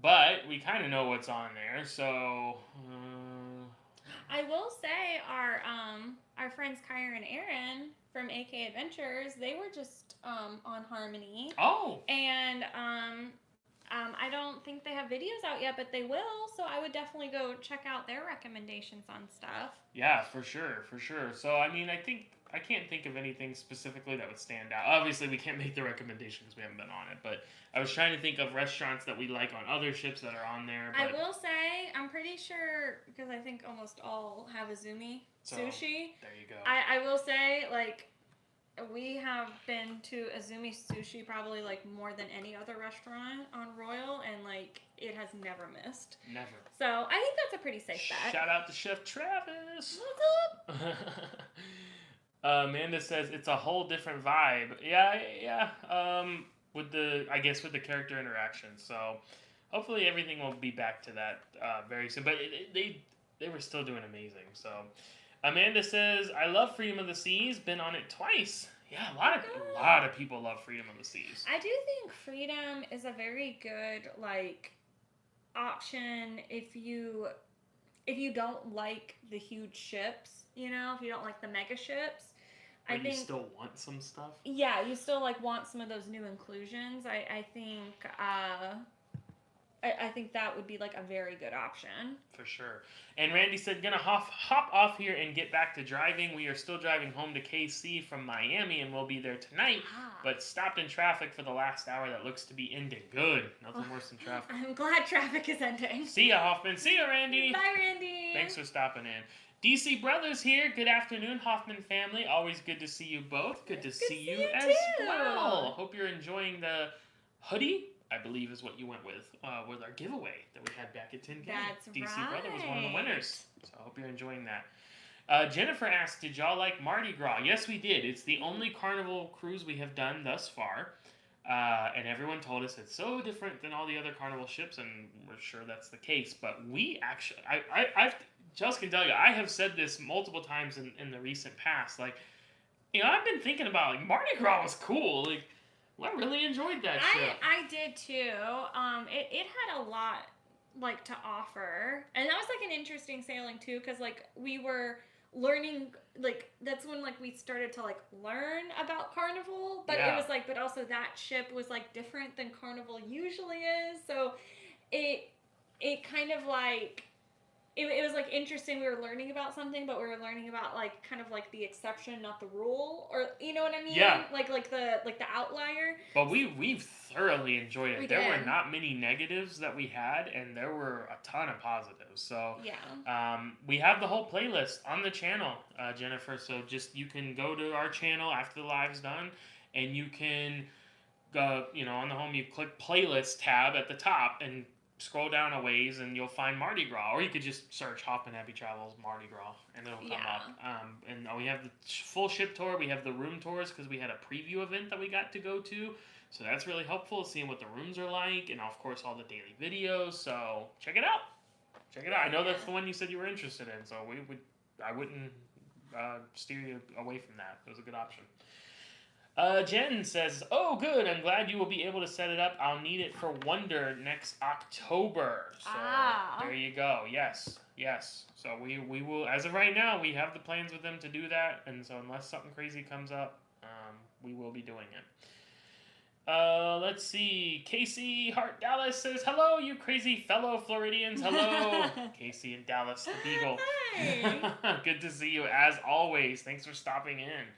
But we kind of know what's on there, so... I will say our friends Kyra and Aaron from AK Adventures, they were just on Harmony. Oh! And... I don't think they have videos out yet, but they will, so I would definitely go check out their recommendations on stuff. Yeah, for sure. So, I mean, I can't think of anything specifically that would stand out. Obviously, we can't make the recommendation because we haven't been on it, but I was trying to think of restaurants that we like on other ships that are on there. But... I will say, I'm pretty sure, because I think almost all have Azumi sushi. There you go. I will say, like... We have been to Azumi Sushi probably, like, more than any other restaurant on Royal, and, like, it has never missed. Never. So, I think that's a pretty safe bet. Shout out to Chef Travis. What's up? Amanda says, it's a whole different vibe. Yeah. With the character interactions. So, hopefully everything will be back to that very soon. But they were still doing amazing, so... Amanda says, I love Freedom of the Seas. Been on it twice. Yeah, a lot of people love Freedom of the Seas. I do think Freedom is a very good, like, option if you don't like the huge ships, you know, if you don't like the mega ships. But I think you still want some stuff? Yeah, you still, like, want some of those new inclusions. I think that would be, like, a very good option. For sure. And Randy said, gonna hop off here and get back to driving. We are still driving home to KC from Miami, and we'll be there tonight. But stopped in traffic for the last hour that looks to be ending. Good. Nothing worse than traffic. I'm glad traffic is ending. See ya, Hoffman. See ya, Randy. Bye, Randy. Thanks for stopping in. DC Brothers here. Good afternoon, Hoffman family. Always good to see you both. Good to see you as well. Hope you're enjoying the hoodie, I believe is what you went with our giveaway that we had back at 10K. That's DC right. Brother was one of the winners. So I hope you're enjoying that. Jennifer asked, did y'all like Mardi Gras? Yes, we did. It's the only Carnival cruise we have done thus far. And everyone told us it's so different than all the other Carnival ships, and we're sure that's the case. But we actually, I've Chelsy can tell you, I have said this multiple times in the recent past. Like, you know, I've been thinking about, like, Mardi Gras was cool. Like, I really enjoyed that trip. I did too. It had a lot, like, to offer, and that was, like, an interesting sailing too, because, like, we were learning, like, that's when, like, we started to, like, learn about Carnival, but it was, like, but also that ship was, like, different than Carnival usually is, so it kind of, like, it was like interesting. We were learning about something, but we were learning about like kind of like the exception, not the rule, or you know what I mean? Yeah. Like the outlier. But we've thoroughly enjoyed it. There were not many negatives that we had, and there were a ton of positives. So yeah. We have the whole playlist on the channel, Jennifer. So just you can go to our channel after the live's done, and you can go, on the home you click playlist tab at the top and scroll down a ways and you'll find Mardi Gras, or you could just search Hoffman.Happy.Travels Mardi Gras and it'll come up. And we have the full ship tour, we have the room tours because we had a preview event that we got to go to, so that's really helpful, seeing what the rooms are like, and of course all the daily videos. So check it out. I know that's the one you said you were interested in, so I wouldn't steer you away from that. It was a good option. Jen says, "Oh, good. I'm glad you will be able to set it up. I'll need it for Wonder next October." So there you go. Yes. So we will. As of right now, we have the plans with them to do that, and so unless something crazy comes up, we will be doing it. Let's see. Casey Hart Dallas says, "Hello, you crazy fellow Floridians." Hello, Casey and Dallas the Beagle. Hi. Good to see you as always. Thanks for stopping in.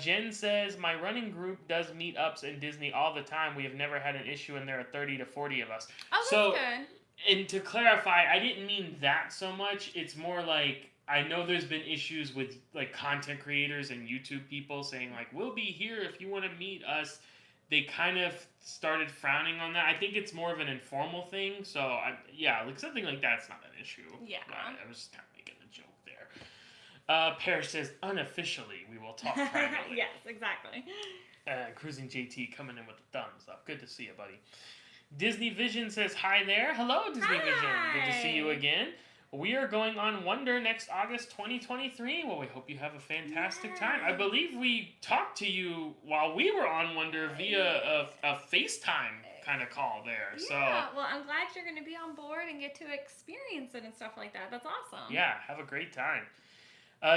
Jen says, "My running group does meetups in Disney all the time. We have never had an issue, and there are 30 to 40 of us." Oh, that's good. And to clarify, I didn't mean that so much. It's more like, I know there's been issues with like content creators and YouTube people saying like, "We'll be here if you want to meet us." They kind of started frowning on that. I think it's more of an informal thing. So, like something like that's not an issue. Yeah. I was just kind of making a joke there. Parrish says, "Unofficially, we will talk privately." Yes, exactly. Cruising JT coming in with the thumbs up. Good to see you, buddy. Disney Vision says, "Hi there." Hello, Disney Vision. Good to see you again. We are going on Wonder next August 2023. Well, we hope you have a fantastic time. I believe we talked to you while we were on Wonder via a FaceTime kind of call there. Yeah, well, I'm glad you're going to be on board and get to experience it and stuff like that. That's awesome. Yeah, have a great time.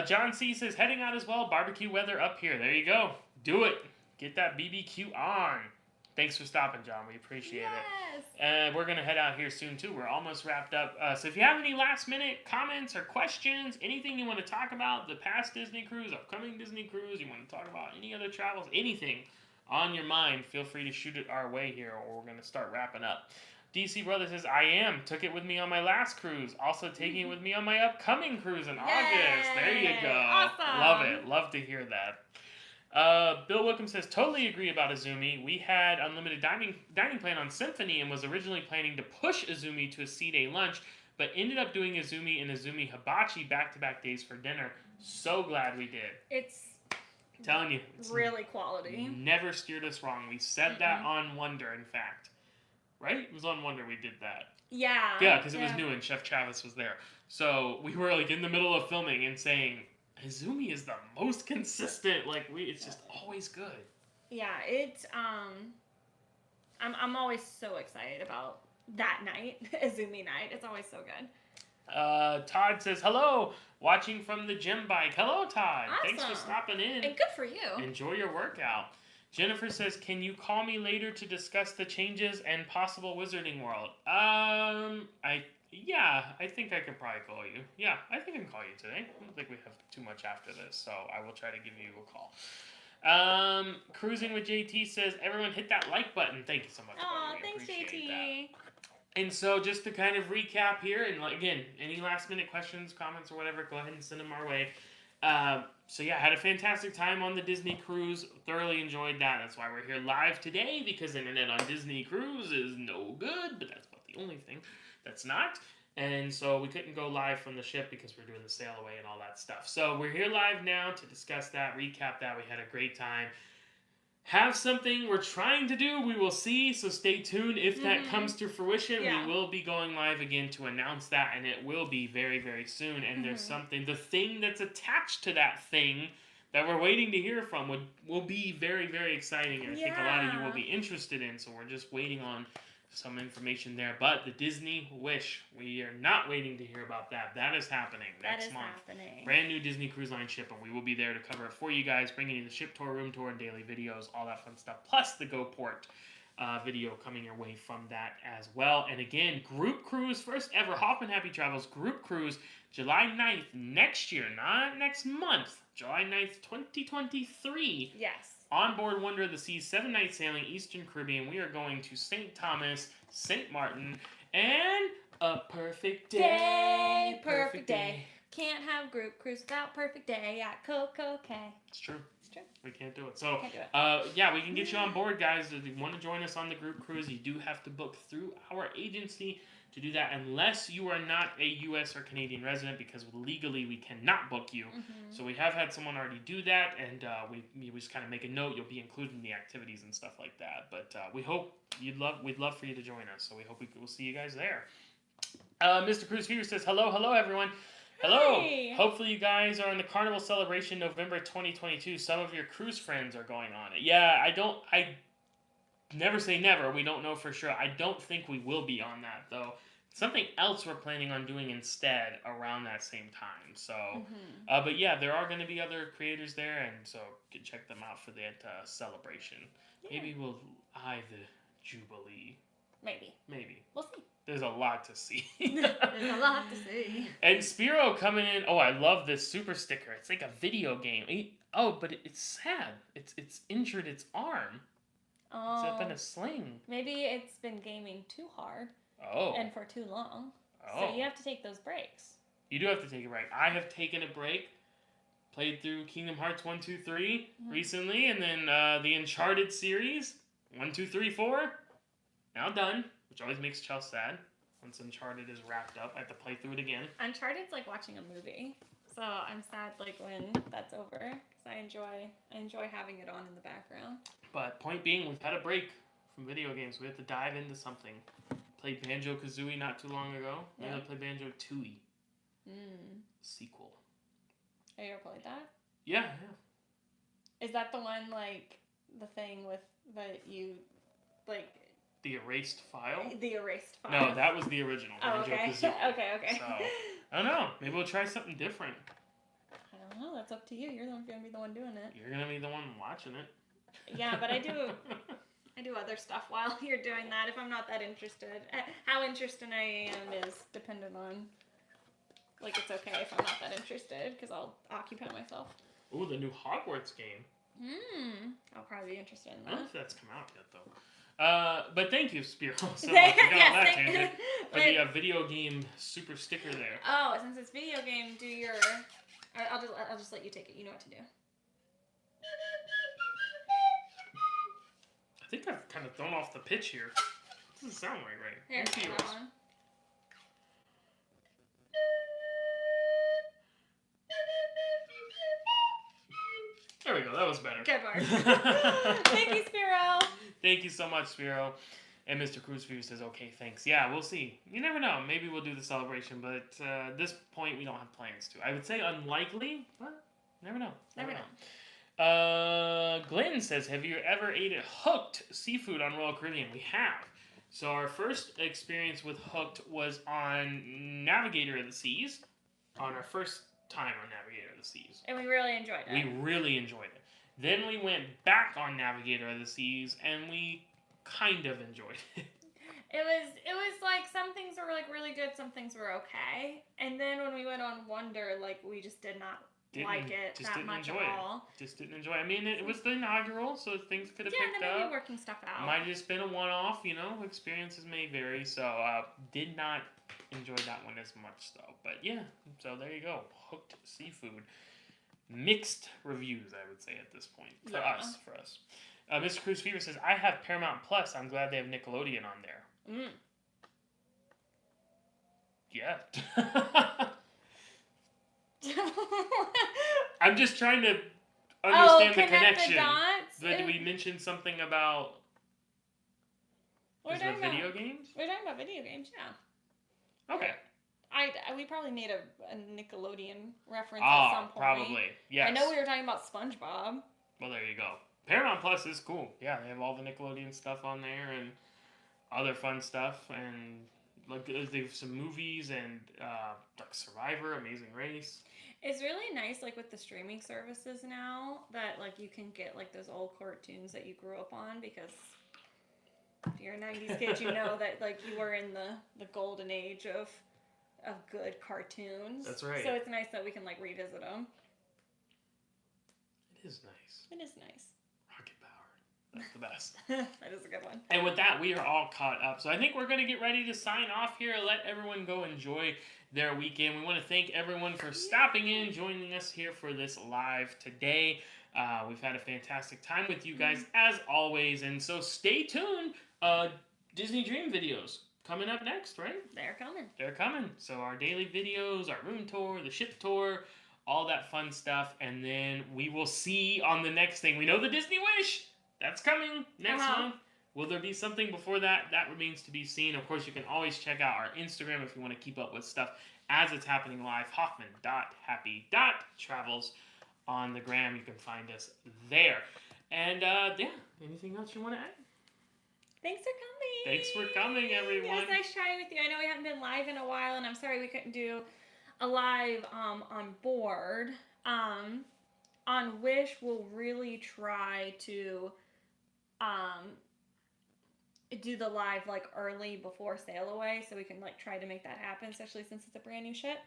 John C. says, "Heading out as well. Barbecue weather up here." There you go. Do it. Get that BBQ on. Thanks for stopping, John. We appreciate it. We're going to head out here soon, too. We're almost wrapped up. So if you have any last-minute comments or questions, anything you want to talk about, the past Disney cruise, upcoming Disney cruise, you want to talk about any other travels, anything on your mind, feel free to shoot it our way here, or we're going to start wrapping up. DC Brother says, "I am. Took it with me on my last cruise. Also taking it with me on my upcoming cruise in August." There you go. Awesome. Love it. Love to hear that. Bill Wickham says, "Totally agree about Izumi. We had unlimited dining plan on Symphony and was originally planning to push Izumi to a C-Day lunch, but ended up doing Izumi and Izumi Hibachi back-to-back days for dinner. So glad we did." I'm telling you. It's really quality. Never steered us wrong. We said that on Wonder, in fact. Right? It was on Wonder we did that. Yeah. Yeah, because it was new and Chef Travis was there. So we were like in the middle of filming and saying, Izumi is the most consistent. It's just always good. Yeah, it's I'm always so excited about that night, Izumi night. It's always so good. Todd says, "Hello, watching from the gym bike." Hello, Todd. Awesome. Thanks for stopping in. And good for you. Enjoy your workout. Jennifer says, "Can you call me later to discuss the changes and possible Wizarding World?" I think I could probably call you. Yeah, I think I can call you today. I don't think we have too much after this, so I will try to give you a call. Cruising with JT says, "Everyone hit that like button." Thank you so much. Oh, thanks, JT. That. And so just to kind of recap here, and again, any last minute questions, comments, or whatever, go ahead and send them our way. I had a fantastic time on the Disney cruise. Thoroughly enjoyed that. That's why we're here live today, because internet on Disney cruise is no good, but that's about the only thing that's not. And so we couldn't go live from the ship because we're doing the sail away and all that stuff. So we're here live now to discuss that, recap that. We had a great time. Have something we're trying to do. We will see. So stay tuned. If that comes to fruition, we will be going live again to announce that. And it will be very, very soon. And there's something, the thing that's attached to that thing that we're waiting to hear from will be very, very exciting. And I think a lot of you will be interested in. So we're just waiting on some information there. But the Disney Wish, we are not waiting to hear about that. That is happening next month. Brand new Disney Cruise Line ship, and we will be there to cover it for you guys, bringing you the ship tour, room tour, and daily videos, all that fun stuff, plus the GoPort video coming your way from that as well. And again, group cruise, first ever Hoffman.Happy.Travels group cruise, July 9th next year, not next month, July 9th, 2023. Yes. On board Wonder of the Seas, 7-night sailing, Eastern Caribbean. We are going to St. Thomas, St. Martin, and a perfect day. Perfect day. Can't have group cruise without perfect day at Coco Cay. It's true. True. We can't do it. So, yeah, we can get you on board, guys. If you want to join us on the group cruise, you do have to book through our agency to do that, unless you are not a U.S. or Canadian resident, because legally we cannot book you. Mm-hmm. So we have had someone already do that, and we just kind of make a note. You'll be included in the activities and stuff like that. But we hope we'd love for you to join us. So we hope we'll see you guys there. Mr. Cruz Fever says, hello, everyone. Hello! Hey. Hopefully you guys are on the Carnival celebration November 2022. Some of your cruise friends are going on it. Yeah, I never say never. We don't know for sure. I don't think we will be on that, though. Something else we're planning on doing instead around that same time. So, but yeah, there are going to be other creators there, and so you can check them out for that celebration. Yeah. Maybe we'll eye the Jubilee. Maybe. We'll see. There's a lot to see. There's a lot to see. And Spiro coming in. Oh, I love this super sticker. It's like a video game. But it's sad. It's injured its arm. Oh. It's up in a sling. Maybe it's been gaming too hard. Oh. And for too long. Oh. So you have to take those breaks. You do have to take a break. I have taken a break. Played through Kingdom Hearts 1, 2, 3 recently, and then the Uncharted series 1, 2, 3, 4. Now done. Which always makes Chelsy sad. Once Uncharted is wrapped up, I have to play through it again. Uncharted's like watching a movie, so I'm sad like when that's over, because I enjoy having it on in the background. But point being, we've had a break from video games. We have to dive into something. Played Banjo-Kazooie not too long ago. Maybe I'll play Banjo-Tooie. Sequel. Have you ever played that? Yeah. Is that the one like the thing with that you like? The erased file? The erased file. No, that was the original. Oh, okay. Okay. So, I don't know. Maybe we'll try something different. I don't know. That's up to you. You're going to be the one doing it. You're going to be the one watching it. Yeah, but I do other stuff while you're doing that if I'm not that interested. How interested I am is dependent on, like, it's okay if I'm not that interested, because I'll occupy myself. Ooh, the new Hogwarts game. I'll probably be interested in that. I don't know if that's come out yet, though. But thank you, Spiro, so much for that tangent. For the video game super sticker there. Oh, since it's video game, do your... I'll just let you take it. You know what to do. I think I've kind of thrown off the pitch here. It doesn't sound right. Here, see yours. One. There we go. That was better. Good work. Thank you, Spiro. Thank you so much, Spiro. And Mr. Cruz View says, okay, thanks. Yeah, we'll see. You never know. Maybe we'll do the celebration, but at this point, we don't have plans to. I would say unlikely, but never know. Never know. Glenn says, have you ever ate Hooked seafood on Royal Caribbean? We have. So our first experience with Hooked was on Navigator of the Seas, on our first time on Navigator of the Seas. And we really enjoyed it. We really enjoyed it. Then we went back on Navigator of the Seas, and we kind of enjoyed it. It was like some things were like really good, some things were okay. And then when we went on Wonder, like we just didn't like it that much at all. Just didn't enjoy it. I mean, it was the inaugural, so things could have picked up. Yeah, maybe working stuff out. Might have just been a one-off, experiences may vary. So, did not enjoy that one as much, though. But yeah, so there you go. Hooked seafood. Mixed reviews, I would say, at this point. For us. Mr. Cruz Fever says, I have Paramount Plus. I'm glad they have Nickelodeon on there. Yeah. I'm just trying to understand the connection. The dots? Did we mention something about video games? We're talking about video games, yeah. Okay. We probably made a Nickelodeon reference at some point. Probably, yes. I know we were talking about SpongeBob. Well, there you go. Paramount Plus is cool. Yeah, they have all the Nickelodeon stuff on there and other fun stuff. And like they have some movies and like Survivor, Amazing Race. It's really nice, like with the streaming services now, that like you can get like those old cartoons that you grew up on, because If you're a 90s kid, you know that like you were in the golden age of good cartoons. That's right. So it's nice that we can like revisit them. It is nice. It is nice. Rocket power. That's the best. That is a good one. And with that, we are all caught up. So I think we're going to get ready to sign off here. Let everyone go enjoy their weekend. We want to thank everyone for stopping in, joining us here for this live today. We've had a fantastic time with you guys as always. And so stay tuned. Disney Dream videos coming up next, right? They're coming. They're coming. So our daily videos, our room tour, the ship tour, all that fun stuff. And then we will see on the next thing. We know the Disney Wish. That's coming next month. Will there be something before that? That remains to be seen. Of course, you can always check out our Instagram if you want to keep up with stuff as it's happening live. Hoffman.Happy.Travels on the gram. You can find us there. And yeah, anything else you want to add? Thanks for coming. Thanks for coming, everyone. It was nice chatting with you. I know we haven't been live in a while, and I'm sorry we couldn't do a live on board. On Wish, we'll really try to do the live like early before sail away, so we can like try to make that happen, especially since it's a brand new ship.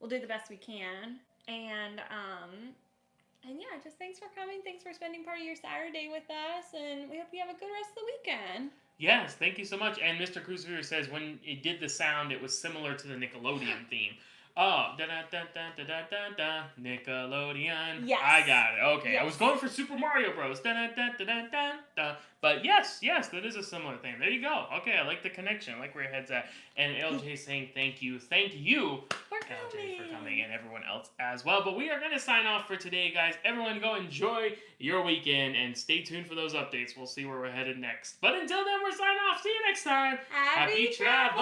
We'll do the best we can. And yeah, just thanks for coming. Thanks for spending part of your Saturday with us, and we hope you have a good rest of the weekend. Yes, thank you so much. And Mr. Crucifer says when it did the sound, it was similar to the Nickelodeon theme. Oh, da-da-da-da-da-da-da, Nickelodeon. Yes. I got it. Okay, yes. I was going for Super Mario Bros. Da-da-da-da-da-da. But yes, that is a similar thing. There you go. Okay, I like the connection. I like where your head's at. And LJ saying thank you. Thank you, LJ, for coming, and everyone else as well. But we are going to sign off for today, guys. Everyone go enjoy your weekend, and stay tuned for those updates. We'll see where we're headed next. But until then, we're signing off. See you next time. Happy travels!